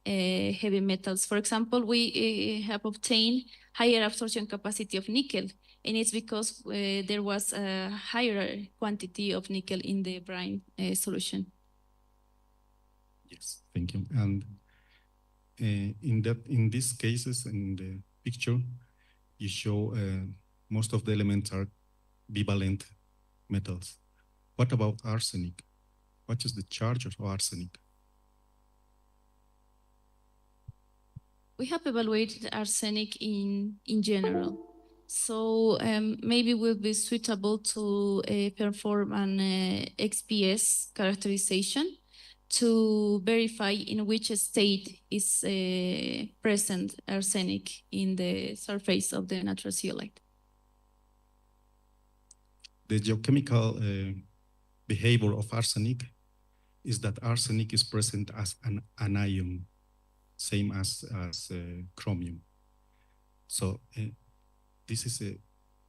heavy metals. For example, we have obtained higher absorption capacity of nickel, and it's because there was a higher quantity of nickel in the brine solution. Yes, thank you. And in these cases, in the picture, you show most of the elements are bivalent metals. What about arsenic? What is the charge of arsenic? We have evaluated arsenic in general. So maybe it will be suitable to perform an XPS characterization to verify in which state is present arsenic in the surface of the natural zeolite. The geochemical behavior of arsenic is that arsenic is present as an anion, same as chromium. So this is a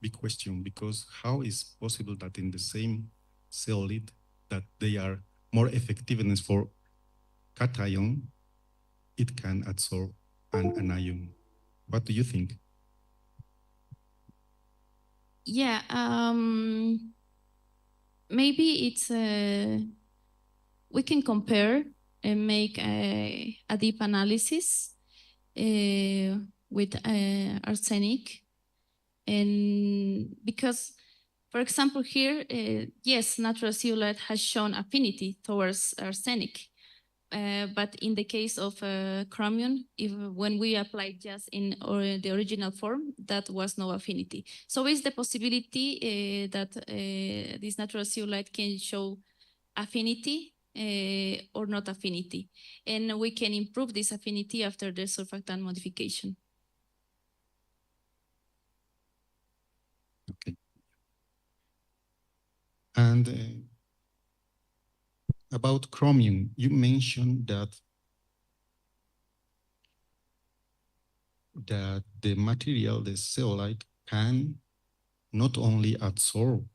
big question, because how is possible that in the same zeolite that they are more effectiveness for cation, it can absorb an anion? What do you think? Yeah, maybe it's we can compare and make a deep analysis with arsenic, and because, for example, here, yes, natural zeolite has shown affinity towards arsenic. But in the case of chromium, when we applied just in the original form, that was no affinity. So is the possibility that this natural zeolite can show affinity or not affinity, and we can improve this affinity after the surfactant modification. Okay. And about chromium, you mentioned that the material, the zeolite, can not only absorb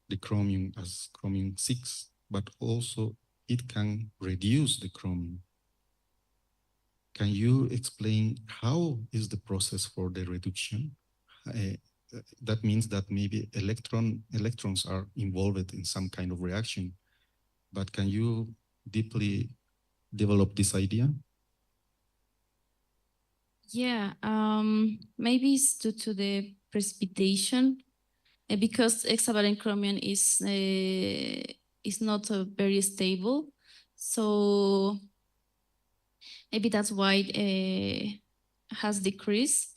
the chromium as chromium-6, but also it can reduce the chromium. Can you explain how is the process for the reduction? That means that maybe electrons are involved in some kind of reaction, but can you deeply develop this idea? Yeah, maybe it's due to the precipitation, because hexavalent chromium is not very stable, so maybe that's why it has decreased.